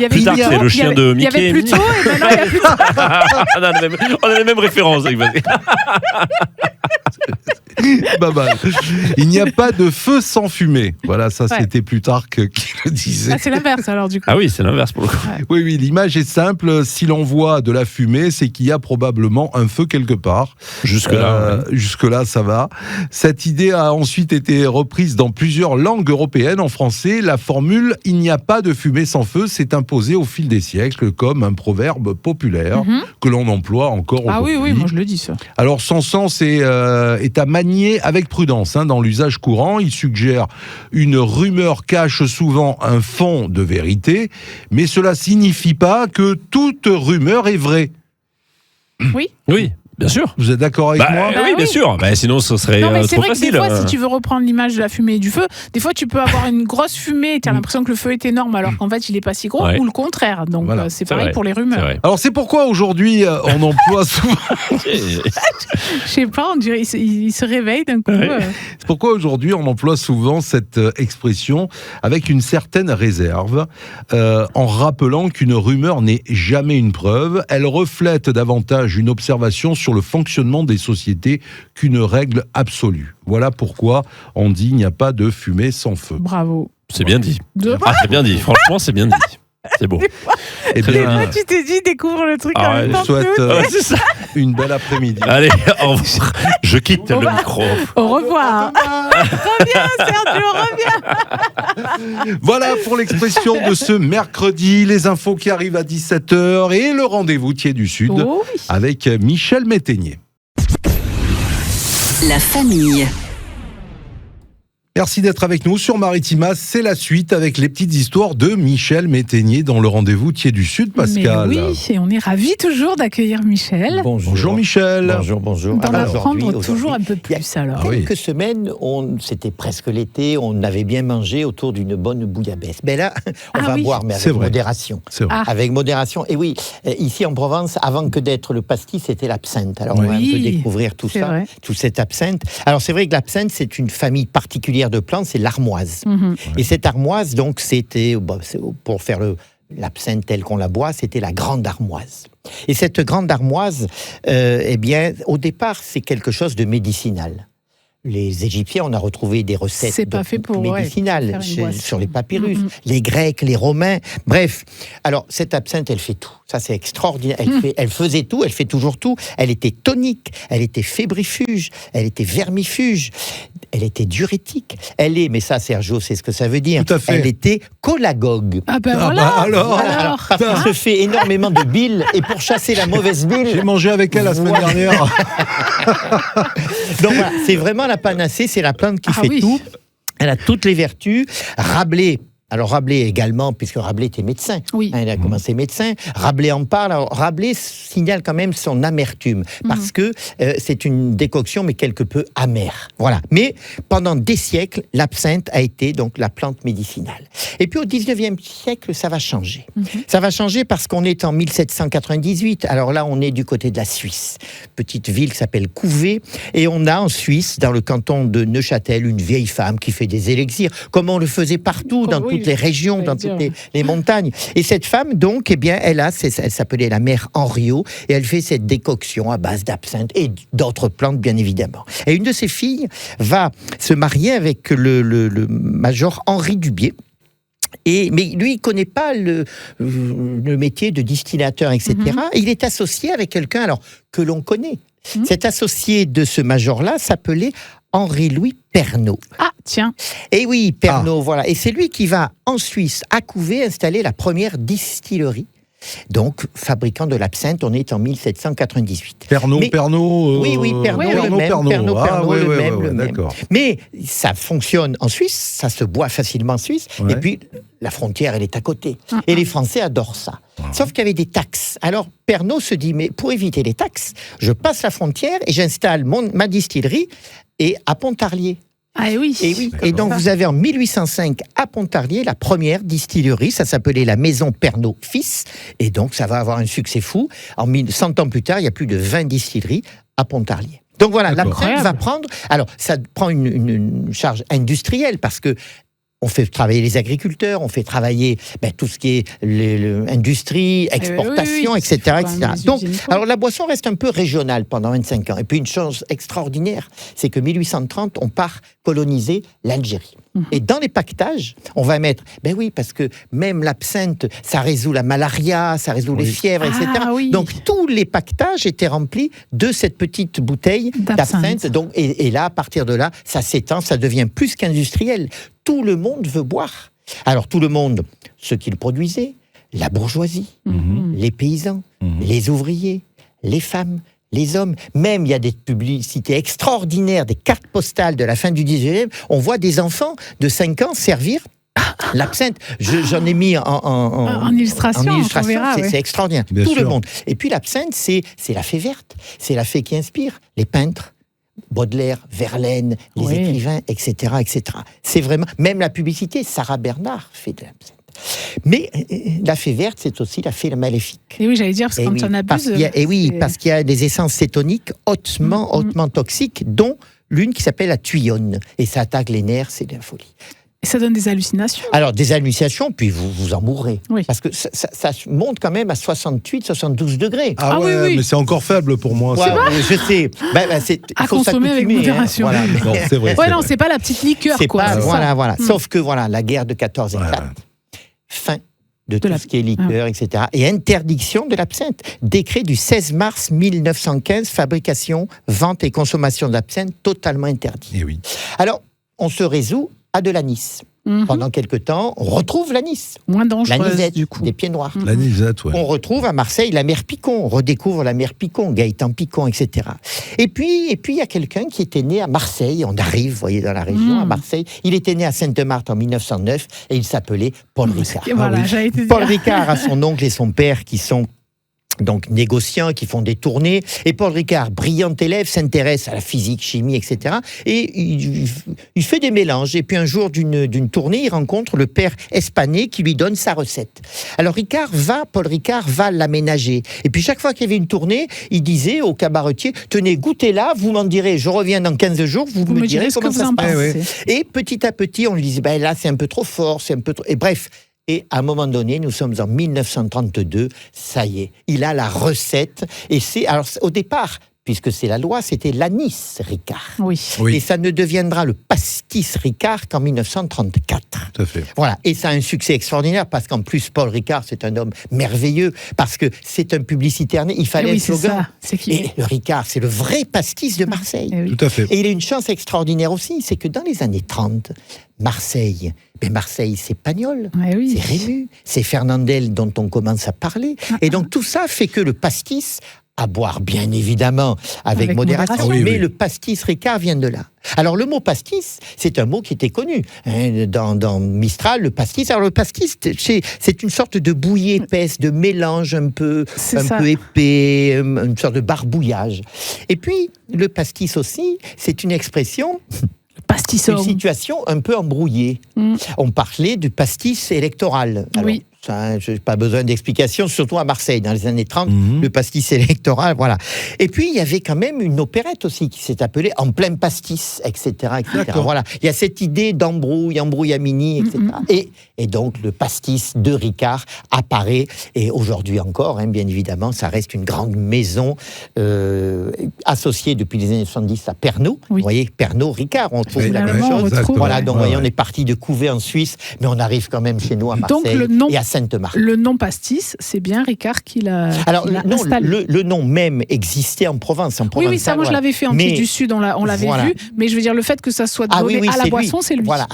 Plutarque, c'est le chien de Mickey. Il y avait Pluto et maintenant il y a Plutarque. On a les mêmes références. Pas mal. Il n'y a pas de feu sans fumée. Voilà, ça c'était Plutarque qui le disait. Ah, c'est l'inverse alors du coup. Ah oui, c'est l'inverse pour le coup. Oui, l'image est simple. Si l'on voit de la fumée, c'est qu'il y a probablement un feu quelque part. Jusque-là, ça va. Cette idée a ensuite été reprise dans plusieurs langues européennes. En français, la formule « il n'y a pas de fumée sans feu » s'est imposée au fil des siècles comme un proverbe populaire que l'on emploie encore aujourd'hui. Ah oui, moi je le dis ça. Alors son sens est à manier avec prudence dans l'usage courant. Il suggère une rumeur cache souvent un fond de vérité, mais cela signifie pas que toute rumeur est vraie. Oui. Bien sûr. Vous êtes d'accord avec moi? Oui, bien sûr. Sinon, ce serait non, mais c'est trop vrai facile. Que des fois, si tu veux reprendre l'image de la fumée et du feu, des fois, tu peux avoir une grosse fumée et tu as l'impression que le feu est énorme alors qu'en fait, il n'est pas si gros, ou le contraire. Donc, c'est pareil pour les rumeurs. Alors, c'est pourquoi aujourd'hui, on emploie souvent... Je sais pas, on dirait il se réveille d'un coup. C'est pourquoi aujourd'hui, on emploie souvent cette expression avec une certaine réserve, en rappelant qu'une rumeur n'est jamais une preuve. Elle reflète davantage une observation sur le fonctionnement des sociétés qu'une règle absolue. Voilà pourquoi on dit il n'y a pas de fumée sans feu. Bravo. C'est bien dit. C'est bien dit. Franchement, c'est bien dit. C'est beau. Et bien, tu t'es dit, découvre le truc en même temps. Je souhaite une belle après-midi. Allez, au revoir. Je quitte le micro. Au revoir. Reviens, Sergio, reviens. Voilà pour l'expression de ce mercredi. Les infos qui arrivent à 17h et le rendez-vous Thiers du Sud avec Michel Métainier. La famille. Merci d'être avec nous sur Maritima. C'est la suite avec les petites histoires de Michel Métainier dans le rendez-vous Thiers du Sud, Pascal. Mais oui, et on est ravis toujours d'accueillir Michel. Bonjour Michel. Bonjour. D'en apprendre toujours un peu plus alors. Il y a quelques semaines, c'était presque l'été, on avait bien mangé autour d'une bonne bouillabaisse. Mais là, on va boire, mais avec modération. C'est vrai. Avec modération. Et oui, ici en Provence, avant que d'être le pastis, c'était l'absinthe. Alors on va un peu découvrir tout ça, tout cet absinthe. Alors c'est vrai que l'absinthe, c'est une famille particulière de plantes, c'est l'armoise. Et cette armoise, donc, c'était, pour faire l'absinthe telle qu'on la boit, c'était la grande armoise. Et cette grande armoise, eh bien, au départ, c'est quelque chose de médicinal. Les Égyptiens, on a retrouvé des recettes médicinales sur les papyrus. Les Grecs, les Romains, bref. Alors, cette absinthe, elle fait tout. Ça, c'est extraordinaire. Elle faisait tout, elle fait toujours tout. Elle était tonique, elle était fébrifuge, elle était vermifuge, elle était diurétique. Mais ça, Sergio, c'est ce que ça veut dire. Tout à fait. Elle était cholagogue. Alors, parce qu'elle se fait énormément de bile, et pour chasser la mauvaise bile... J'ai mangé avec elle la semaine dernière. Donc voilà, c'est vraiment la panacée, c'est la plante qui fait tout. Elle a toutes les vertus. Rabelais également, puisque Rabelais était médecin. Il a commencé médecin. Rabelais en parle. Alors, Rabelais signale quand même son amertume, parce que c'est une décoction, mais quelque peu amère. Voilà. Mais pendant des siècles, l'absinthe a été donc la plante médicinale. Et puis au 19e siècle, ça va changer. Ça va changer parce qu'on est en 1798. Alors là, on est du côté de la Suisse. Petite ville qui s'appelle Couvet. Et on a en Suisse, dans le canton de Neuchâtel, une vieille femme qui fait des élixirs, comme on le faisait partout, dans toutes les régions, dans toutes les montagnes. Et cette femme, donc, eh bien, elle s'appelait la mère Henriot, et elle fait cette décoction à base d'absinthe et d'autres plantes, bien évidemment. Et une de ses filles va se marier avec le major Henri Dubié. Mais lui, il ne connaît pas le métier de distillateur, etc. Et il est associé avec quelqu'un que l'on connaît. Cet associé de ce major-là s'appelait Henri-Louis Pernot. Ah, tiens. Et oui, Pernot, voilà. Et c'est lui qui va, en Suisse, à Couvet, installer la première distillerie. Donc, fabricant de l'absinthe, on est en 1798. Pernot. Oui, Pernot, le même. D'accord. Mais ça fonctionne en Suisse, ça se boit facilement en Suisse, et puis la frontière, elle est à côté. Et les Français adorent ça. Sauf qu'il y avait des taxes. Alors, Pernot se dit, mais pour éviter les taxes, je passe la frontière et j'installe ma distillerie à Pontarlier. Ah oui. Et donc vous avez en 1805 à Pontarlier la première distillerie, ça s'appelait la Maison Pernod Fils, et donc ça va avoir un succès fou. 100 ans plus tard, il y a plus de 20 distilleries à Pontarlier. Donc voilà, l'absinthe va prendre. Alors, ça prend une charge industrielle parce que on fait travailler les agriculteurs, on fait travailler tout ce qui est industrie, exportation, etc. Donc, alors la boisson reste un peu régionale pendant 25 ans. Et puis une chose extraordinaire, c'est que 1830, on part coloniser l'Algérie. Et dans les pactages, on va mettre, parce que même l'absinthe, ça résout la malaria, ça résout les fièvres, etc. Donc tous les pactages étaient remplis de cette petite bouteille d'absinthe. Donc, et là, à partir de là, ça s'étend, ça devient plus qu'industriel. Tout le monde veut boire. Alors tout le monde, ceux qui le produisaient, la bourgeoisie, les paysans, les ouvriers, les femmes, les hommes, même il y a des publicités extraordinaires, des cartes postales de la fin du 19e, on voit des enfants de 5 ans servir l'absinthe. J'en ai mis en illustration, c'est extraordinaire. Bien Tout sûr. le monde. Et puis l'absinthe, c'est la fée verte, c'est la fée qui inspire les peintres. Baudelaire, Verlaine, les écrivains, etc., etc. C'est vraiment, même la publicité, Sarah Bernard fait de l'absinthe. Mais la fée verte, c'est aussi la fée maléfique. Et oui, j'allais dire, parce que quand on abuse... Parce qu'il y a des essences cétoniques hautement toxiques, dont l'une qui s'appelle la tuyonne. Et ça attaque les nerfs, c'est de la folie. Et ça donne des hallucinations. Alors, des hallucinations, puis vous en mourrez. Oui. Parce que ça monte quand même à 68-72 degrés. Ah ouais, oui. mais c'est encore faible pour moi. Ouais, je sais. À consommer avec modération. Voilà. Non, c'est vrai. Ouais, non, c'est pas la petite liqueur, quoi. Voilà. Sauf que la guerre de 14 et 4, fin de tout ce qui est liqueur, etc. Et interdiction de l'absinthe. Décret du 16 mars 1915, fabrication, vente et consommation d'absinthe totalement interdit. Et oui. Alors, on se résout à de l'anis. Pendant quelque temps, on retrouve l'anis. Moins dangereuse, L'anisette, du coup. des pieds noirs. L'anisette, ouais. On retrouve à Marseille la mer Picon, on redécouvre la mer Picon, Gaëtan Picon, etc. Et puis, il y a quelqu'un qui était né à Marseille, on arrive, vous voyez, dans la région, à Marseille. Il était né à Sainte-Marthe en 1909 et il s'appelait Paul Ricard. Voilà, j'allais te dire. Paul Ricard a son oncle et son père qui sont donc négociants, qui font des tournées. Et Paul Ricard, brillant élève, s'intéresse à la physique, chimie, etc. Et il fait des mélanges. Et puis un jour d'une tournée, il rencontre le père Espané qui lui donne sa recette. Alors Paul Ricard va l'aménager. Et puis chaque fois qu'il y avait une tournée, il disait au cabaretier, tenez, goûtez-la, vous m'en direz, je reviens dans 15 jours, vous me direz comment ça se passe. Et petit à petit, on lui disait, là c'est un peu trop fort, c'est un peu trop... Et bref... Et à un moment donné, nous sommes en 1932, ça y est, il a la recette. Et alors au départ, puisque c'est la loi, c'était l'anis Ricard. Oui. Et ça ne deviendra le pastis Ricard qu'en 1934. Tout à fait. Voilà. Et ça a un succès extraordinaire parce qu'en plus, Paul Ricard, c'est un homme merveilleux parce que c'est un publicitaire né. Il fallait un slogan. Et le Ricard, c'est le vrai pastis de Marseille. Tout à fait. Et il a une chance extraordinaire aussi, c'est que dans les années 30, Marseille, c'est Pagnol, c'est Rému, c'est Fernandel dont on commence à parler. Et donc tout ça fait que le pastis, à boire bien évidemment avec modération, mais le pastis Ricard vient de là. Alors le mot pastis, c'est un mot qui était connu dans Mistral, le pastis. Alors le pastis, c'est une sorte de bouillie épaisse, de mélange un peu épais, une sorte de barbouillage. Et puis le pastis aussi, c'est une expression... Une situation un peu embrouillée. On parlait du pastis électoral. Alors, ça, je n'ai pas besoin d'explications, surtout à Marseille, dans les années 30, le pastis électoral, voilà. Et puis, il y avait quand même une opérette aussi qui s'est appelée En plein pastis, etc. Voilà. Il y a cette idée d'embrouille, embrouillamini, etc. Et donc, le pastis de Ricard apparaît, et aujourd'hui encore, bien évidemment, ça reste une grande maison associée depuis les années 70 à Pernod. Vous voyez, Pernod, Ricard, on trouve la même chose. Voilà, donc, voyez, on est parti de Couvet en Suisse, mais on arrive quand même chez nous à Marseille et à Sainte-Marthe. Le nom pastis, c'est bien Ricard qui l'a installé. Le nom même existait en Provence. Oui, ça, moi je l'avais fait en Pied du Sud, on l'avait vu, mais je veux dire, le fait que ça soit donné à la boisson, c'est lui. Voilà,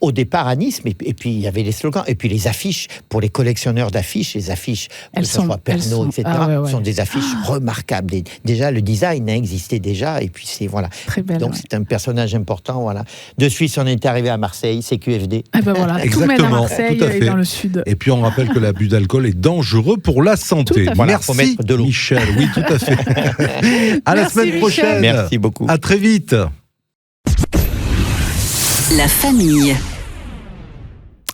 au départ à Nice, et puis il y avait les slogans, et puis les affiches, pour les collectionneurs d'affiches, les affiches, que ce soit Pernod, etc., sont des affiches remarquables. Déjà, le design existait déjà, et puis c'est, voilà. Très belle, donc c'est un personnage important, voilà. De Suisse, on est arrivé à Marseille, c'est QFD. Voilà, tout mène à Marseille et dans le Sud. Et puis on rappelle que l'abus d'alcool est dangereux pour la santé. Merci, faut mettre de l'eau. Michel. Oui, tout à fait. À la semaine prochaine. Merci beaucoup. À très vite. La famille.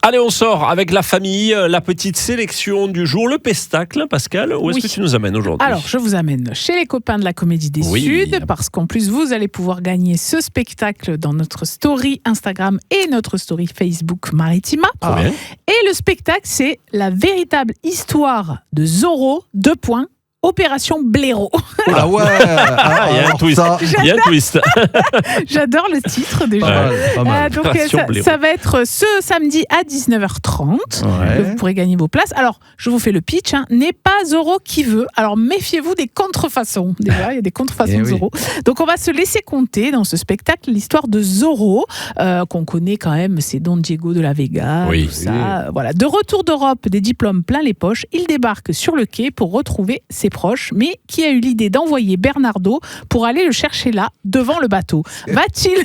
Allez, on sort avec la famille, la petite sélection du jour, le pestacle, Pascal. Où est-ce que tu nous amènes aujourd'hui ? Alors, je vous amène chez les copains de la Comédie des Suds, parce qu'en plus, vous allez pouvoir gagner ce spectacle dans notre story Instagram et notre story Facebook Maritima. Et le spectacle, c'est la véritable histoire de Zorro, Opération Blaireau. Ah ouais. Il y a un twist. Il y a un twist. J'adore le titre déjà. Donc ça va être ce samedi à 19h30. Vous pourrez gagner vos places. Alors, je vous fais le pitch. N'est pas Zorro qui veut. Alors, méfiez-vous des contrefaçons. Déjà, il y a des contrefaçons de Zorro. Donc, on va se laisser compter dans ce spectacle l'histoire de Zorro, qu'on connaît quand même. C'est Don Diego de la Vega. Tout ça. Voilà. De retour d'Europe, des diplômes plein les poches, il débarque sur le quai pour retrouver ses proches, mais qui a eu l'idée d'envoyer Bernardo pour aller le chercher là, devant le bateau. Va-t-il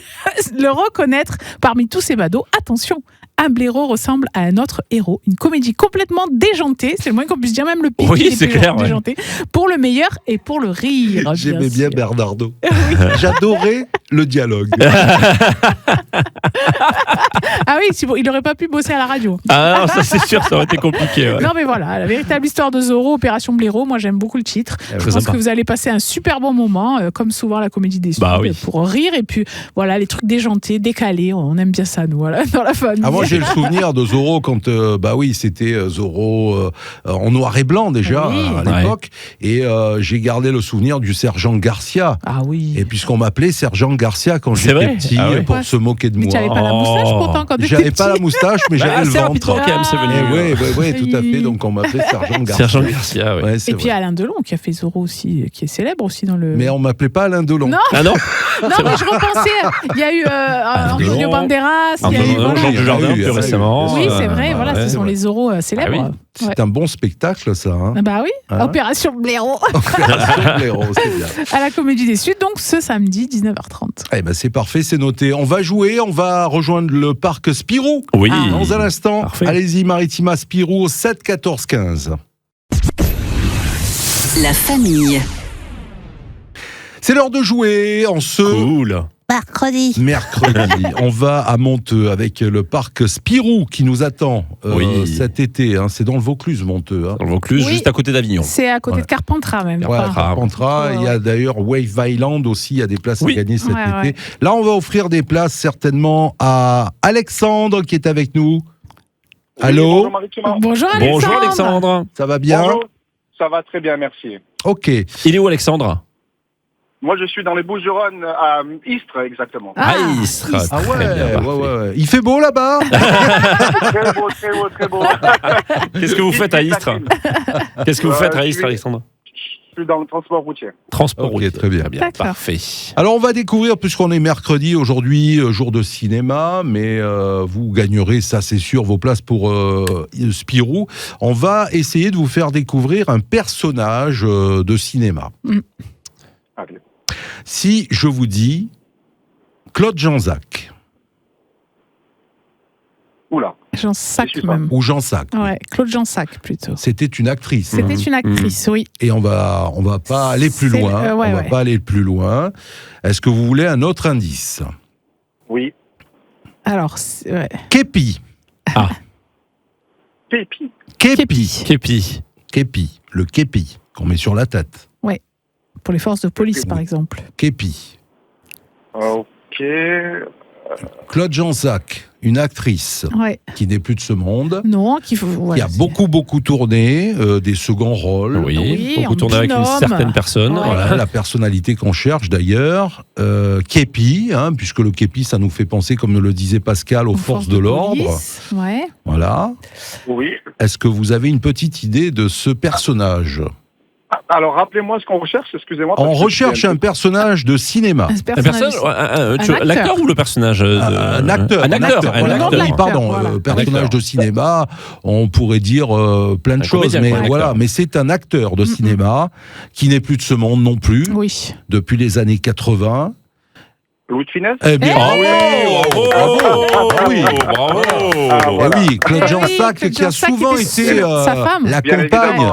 le reconnaître parmi tous ces badauds ? Attention, un blaireau ressemble à un autre héros. Une comédie complètement déjantée, c'est le moins qu'on puisse dire, même le pitch est clair, déjanté, pour le meilleur et pour le rire. J'aimais bien Bernardo. J'adorais le dialogue. Ah oui, il n'aurait pas pu bosser à la radio. Ah non, ça c'est sûr, ça aurait été compliqué. Ouais. Non mais voilà, la véritable histoire de Zorro, Opération Blaireau, moi j'aime beaucoup le titre. Je pense que vous allez passer un super bon moment, comme souvent la Comédie des Suds, pour rire, et puis voilà, les trucs déjantés, décalés, on aime bien ça nous, voilà, dans la famille. Ah, moi j'ai le souvenir de Zorro quand, c'était Zorro en noir et blanc déjà à l'époque, et j'ai gardé le souvenir du sergent Garcia. Ah oui. Et puisqu'on m'appait sergent Garcia quand j'étais petit, pour se moquer de moi. Mais tu n'avais pas la moustache pourtant quand tu étais J'avais pas la moustache, mais j'avais le ventre. Quand même, c'est venu. Oui, tout à fait. Donc on m'appelait sergent Garcia. Sergent Garcia, oui. Et puis Alain Delon qui a fait Zorro aussi, qui est célèbre aussi dans le. Mais on m'appelait pas Alain Delon. Non. Ah non. Non, mais je repensais. Il y a eu Antonio Banderas, il y a eu Jean Dujardin plus récemment. Oui, c'est vrai. Voilà, ce sont les Zorros célèbres. C'est un bon spectacle, ça. Bah oui. Opération Blaireau. Opération Blaireau, c'est bien. À la Comédie des Suds, donc ce samedi 19h30. Eh ben c'est parfait, c'est noté. On va jouer, on va rejoindre le parc Spirou. Oui. Dans un instant. Parfait. Allez-y, Maritima Spirou, 7 14 15. La famille. C'est l'heure de jouer en ce mercredi. On va à Monteux avec le parc Spirou qui nous attend cet été. C'est dans le Vaucluse, Monteux. Dans le Vaucluse, juste à côté d'Avignon. C'est à côté de Carpentras même. Carpentras. Il y a d'ailleurs Wave Island aussi. Il y a des places à gagner cet été. Là, on va offrir des places certainement à Alexandre qui est avec nous. Allô. Bonjour Alexandre. Bonjour Alexandre. Ça va bien? Bonjour. Ça va très bien, merci. Ok. Il est où Alexandre? Moi, je suis dans les Bouches-du-Rhône, à Istres, exactement. Istres. Ah ouais. Il fait beau là-bas? Très beau. Qu'est-ce que vous faites à Istres? Alexandre? Je suis dans le transport routier. Transport routier, très bien. Parfait. Alors, on va découvrir, puisqu'on est mercredi, aujourd'hui, jour de cinéma, mais vous gagnerez, ça c'est sûr, vos places pour Spirou. On va essayer de vous faire découvrir un personnage de cinéma. Allez. Si je vous dis Claude Jansac. Oula. Jansac même. Ou Jansac. Ouais, Claude Jansac plutôt. C'était une actrice. C'était une actrice, oui. Et on va pas aller plus loin. On va pas aller plus loin. Est-ce que vous voulez un autre indice? Oui. Alors, Képi. Ah. Képi. Képi. Le képi qu'on met sur la tête. Ouais. Pour les forces de police, par exemple. Képi. Ok. Claude Jansac, une actrice qui n'est plus de ce monde. Non, qui a beaucoup tourné, des seconds rôles. Oui, beaucoup tourné avec une certaine personne. Voilà, la personnalité qu'on cherche d'ailleurs. Képi, puisque le képi, ça nous fait penser, comme le disait Pascal, aux forces de l'ordre. Ouais. Voilà. Oui. Est-ce que vous avez une petite idée de ce personnage? Alors, rappelez-moi ce qu'on recherche, excusez-moi. On recherche un personnage de cinéma. L'acteur ou le personnage? Un acteur. Personnage de cinéma, on pourrait dire plein de choses, mais c'est un acteur de cinéma qui n'est plus de ce monde non plus, depuis les années 80. Louis de Funès? Eh bien, bravo. oui. Bravo. Voilà. Oui, Claude Jansac qui a souvent été la compagne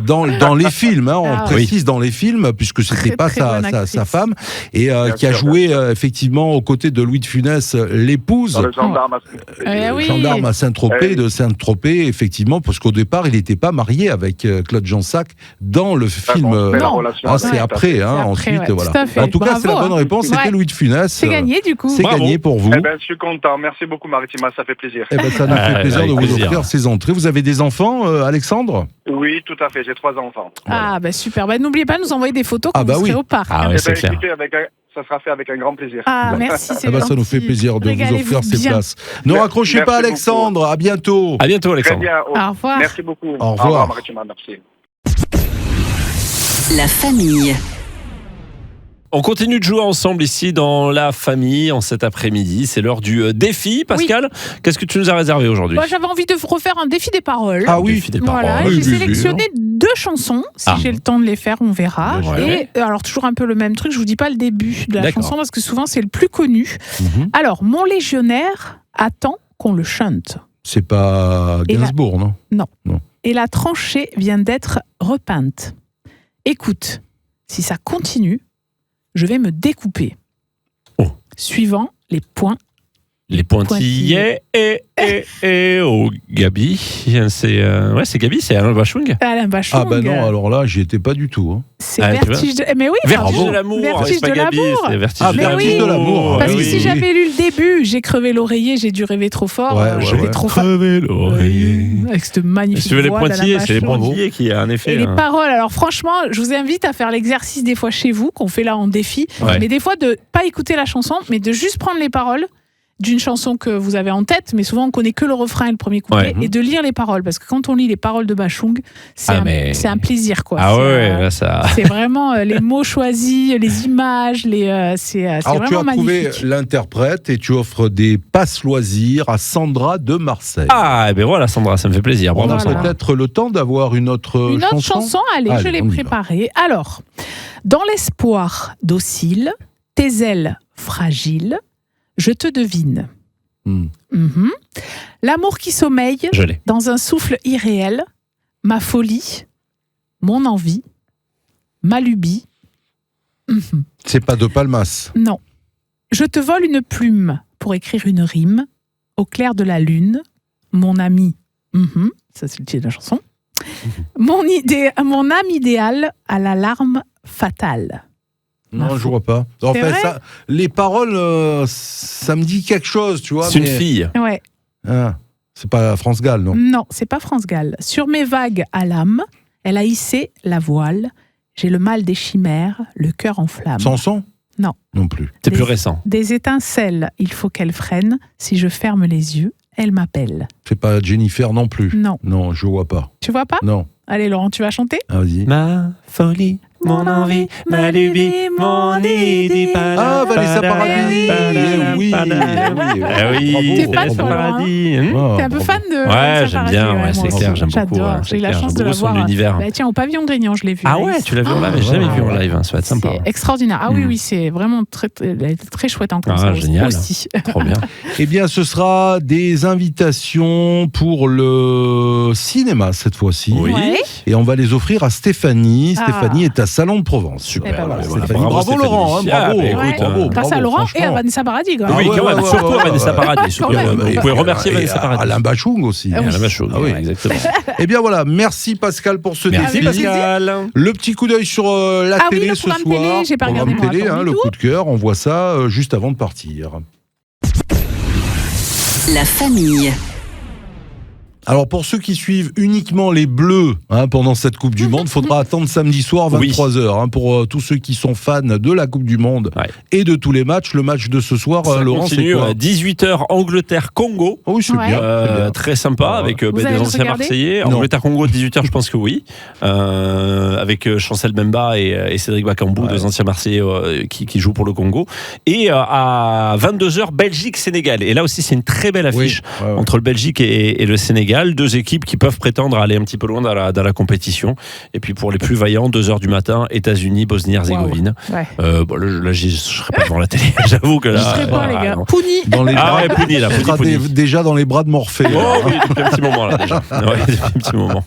dans les films, on précise dans les films, puisque c'était pas sa femme, et qui a joué effectivement aux côtés de Louis de Funès, l'épouse, le gendarme à Saint-Tropez, effectivement, parce qu'au départ, il n'était pas marié avec Claude Jansac dans le film. C'est après, ensuite, voilà. En tout cas, c'est la bonne réponse, c'était Louis de Funès. C'est gagné, du coup. C'est gagné pour vous. Je suis content. Merci beaucoup, Maritima, ça fait plaisir. Ça nous fait plaisir de vous offrir ces entrées. Vous avez des enfants, Alexandre ? Oui, tout à fait, j'ai 3 enfants. Ah, super. N'oubliez pas de nous envoyer des photos quand vous serez au parc. C'est clair. Ça sera fait avec un grand plaisir. Merci, c'est gentil. Ça nous fait plaisir de vous offrir ces places. Ne raccrochez pas, Alexandre. À bientôt. À bientôt, Alexandre. Très bien. Au revoir. Merci beaucoup. Au revoir, Maritima, merci. La famille. On continue de jouer ensemble ici dans la famille en cet après-midi. C'est l'heure du défi. Pascal, qu'est-ce que tu nous as réservé aujourd'hui ? J'avais envie de refaire un défi des paroles. Ah oui, défi des paroles. Voilà, j'ai sélectionné 2 chansons. Si j'ai le temps de les faire, on verra. Et alors toujours un peu le même truc. Je vous dis pas le début de la chanson parce que souvent c'est le plus connu. Alors, mon légionnaire attend qu'on le chante. C'est pas Gainsbourg, non ? Non. Et la tranchée vient d'être repeinte. Écoute, si ça continue, je vais me découper. Suivant les points. Les pointillés Gabi. C'est Gabi, c'est Alain Bachung. Alain Bachung. Non, alors là, j'y étais pas du tout. C'est Vertige de... Mais oui, Vertige de l'amour. Vertige de l'amour. C'est Vertige de l'amour. Parce que si j'avais lu le début, j'ai crevé l'oreiller, j'ai dû rêver trop fort. J'avais trop crevé l'oreiller. Avec cette magnifique si tu veux les voix pointillés, c'est les pointillés qui a un effet. Et les paroles, alors franchement, je vous invite à faire l'exercice des fois chez vous, qu'on fait là en défi, mais des fois de pas écouter la chanson, mais de juste prendre les paroles d'une chanson que vous avez en tête, mais souvent on connaît que le refrain et le premier couplet, et de lire les paroles, parce que quand on lit les paroles de Bachung, c'est un plaisir, quoi. C'est vraiment les mots choisis, les images, c'est vraiment magnifique. Tu as trouvé l'interprète et tu offres des passes loisirs à Sandra de Marseille. Voilà, Sandra, ça me fait plaisir. On a peut-être le temps d'avoir une autre chanson. Allez, je l'ai préparée. Alors, dans l'espoir docile, tes ailes fragiles, je te devine. L'amour qui sommeille dans un souffle irréel, ma folie, mon envie, ma lubie. C'est pas de Palmas. Non. Je te vole une plume pour écrire une rime au clair de la lune, mon ami. Ça, c'est le titre de la chanson. Mon âme idéale à la larme fatale. Non, je vois pas. En fait, les paroles, ça me dit quelque chose, tu vois. C'est une fille. Ouais. C'est pas France Gall, non ? Non, c'est pas France Gall. Sur mes vagues à l'âme, elle a hissé la voile. J'ai le mal des chimères, le cœur en flamme. Samson ? Non. Non plus. C'est plus récent. Des étincelles, il faut qu'elle freine. Si je ferme les yeux, elle m'appelle. C'est pas Jennifer non plus. Non. Non, je vois pas. Tu vois pas ? Non. Allez Laurent, tu vas chanter ? Vas-y. Ma folie, mon envie, ma lubie, mon idée. Vanessa Paradis. Oui. T'es fan de Paradis. T'es un peu fan de Vanessa j'aime bien, c'est clair, j'aime beaucoup. J'adore, j'ai eu la chance de la voir. Tiens, au Pavillon Grignan, je l'ai vu. Tu l'as vu en live ? J'ai jamais vu en live, ça va être sympa. C'est extraordinaire. Oui, c'est vraiment très chouette en concert aussi. Trop bien. Eh bien, ce sera des invitations pour le cinéma cette fois-ci. Oui. Et on va les offrir à Stéphanie. Stéphanie est à Salon de Provence. Super. Bravo Laurent. Bravo. Grâce à Laurent et à Vanessa Paradis. Oui, quand même. Surtout à Vanessa Paradis. Vous pouvez remercier Vanessa Paradis. Alain Bachung aussi. Alain Bachung, exactement. Eh bien voilà, merci Pascal pour ce défi. Merci Pascal. Le petit coup d'œil sur la télé ce soir. J'ai pas regardé moi. Le coup de cœur, on voit ça juste avant de partir. La famille. Alors pour ceux qui suivent uniquement les Bleus pendant cette Coupe du Monde, il faudra attendre samedi soir 23h pour tous ceux qui sont fans de la Coupe du Monde et de tous les matchs. Le match de ce soir, Laurent, c'est quoi ? 18h Angleterre-Congo. Oui, c'est bien. Très sympa avec des anciens Marseillais. Angleterre-Congo 18h, je pense que oui. Avec Chancel Mbemba et Cédric Bakambu, deux anciens Marseillais qui jouent pour le Congo. Et à 22h Belgique-Sénégal. Et là aussi c'est une très belle affiche entre le Belgique et le Sénégal. régale. 2 équipes qui peuvent prétendre à aller un petit peu loin dans la compétition. Et puis pour les plus vaillants, 2h du matin, États-Unis, Bosnie-Herzégovine. Wow. Ouais. Là, je serais pas devant la télé. J'avoue que là. Je serais pas, les gars. Pouni. Pouni. Déjà dans les bras de Morphée. Oh oui, depuis un petit moment là déjà. Ouais, depuis un petit moment.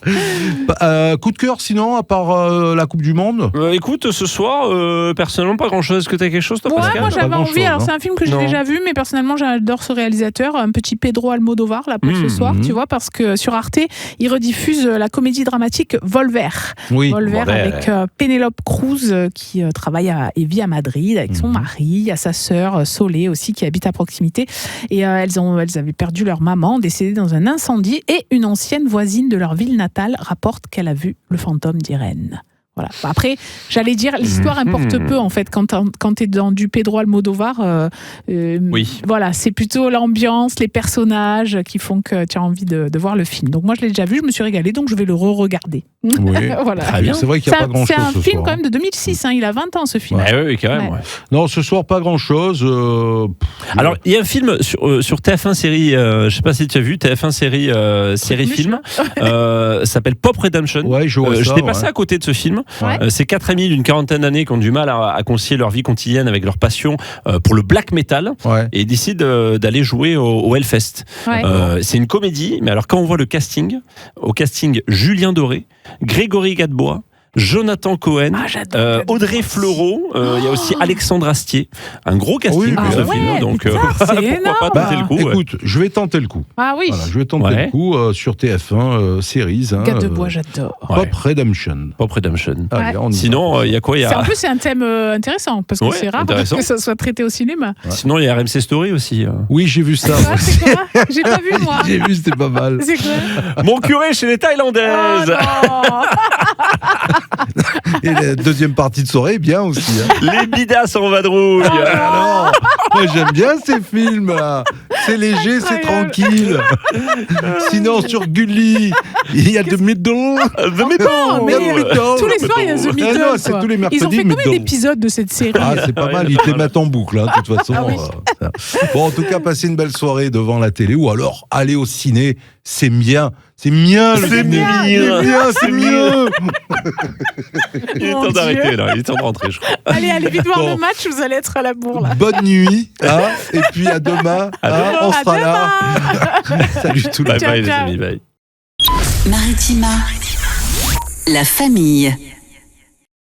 Coup de cœur sinon, à part la Coupe du Monde. Écoute, ce soir, personnellement, pas grand-chose. Est-ce que tu as quelque chose, toi, Pascal? Moi, j'avais envie. Alors, c'est un film que j'ai déjà vu, mais personnellement, j'adore ce réalisateur, un petit Pedro Almodovar, là, pour ce soir, tu vois, parce que sur Arte, il rediffuse la comédie dramatique Volver. Oui, Volver avec Penélope Cruz, qui travaille et vit à Madrid avec son mari. Il y a sa sœur, Solé, aussi, qui habite à proximité. Et elles avaient perdu leur maman, décédée dans un incendie, et une ancienne voisine de leur ville natale rapporte qu'elle a vu le fantôme d'Irène. Voilà. Après, j'allais dire, l'histoire importe peu en fait quand t'es dans du Pedro Almodovar. Oui. Voilà, c'est plutôt l'ambiance, les personnages qui font que tu as envie de voir le film. Donc moi, je l'ai déjà vu, je me suis régalée, donc je vais le re-regarder. Oui. Voilà. Très bien. C'est vrai qu'il n'y a pas grand-chose. C'est un ce film soir. quand même de 2006. Il a 20 ans ce film. Ouais. Oui, quand même. Ouais. Non, ce soir pas grand-chose. Alors, il y a un film sur TF1 série. Je sais pas si tu as vu TF1 série film. S'appelle Pop Redemption. Ouais, j'étais passé à côté de ce film. Ouais. C'est 4 amis d'une quarantaine d'années qui ont du mal à concilier leur vie quotidienne avec leur passion pour le black metal et ils décident d'aller jouer au Hellfest. Ouais. C'est une comédie, mais alors quand on voit le casting, Julien Doré, Grégory Gadebois, Jonathan Cohen, Audrey Fleurot, il y a aussi Alexandre Astier. Un gros casting pour ce film. Donc, pourquoi pas tenter le coup. Écoute, je vais tenter le coup. Ah oui. Voilà, je vais tenter le coup sur TF1 Series. Gadebois, j'adore. Pop Redemption. Pop Redemption. Allez, sinon, il y a quoi En plus, c'est un thème intéressant parce que c'est rare que ça soit traité au cinéma. Ouais. Sinon, il y a RMC Story aussi. Oui, j'ai vu ça. C'est quoi? J'ai pas vu, moi. J'ai vu, c'était pas mal. C'est quoi? Mon curé chez les Thaïlandaises. Et la deuxième partie de soirée, bien aussi. Les bidas en vadrouille. Alors, moi, j'aime bien ces films. C'est léger, c'est tranquille. Sinon, sur Gulli, il y a The Middle. Tous les soirs, il y a The Middle. Non, c'est tous les mercredis. Ils ont fait combien d'épisodes de cette série? C'est pas mal, ils te les mettent en boucle, de toute façon. Bon, en tout cas, passez une belle soirée devant la télé ou alors allez au ciné, c'est bien. C'est mieux, c'est mieux. Il est temps d'arrêter, là. Il est temps de rentrer, je crois. Allez vite voir le match, vous allez être à la bourre, là. Bonne nuit, et puis à demain. On sera là. Salut tout le monde. Bye, les amis, bye. Maritima, la famille.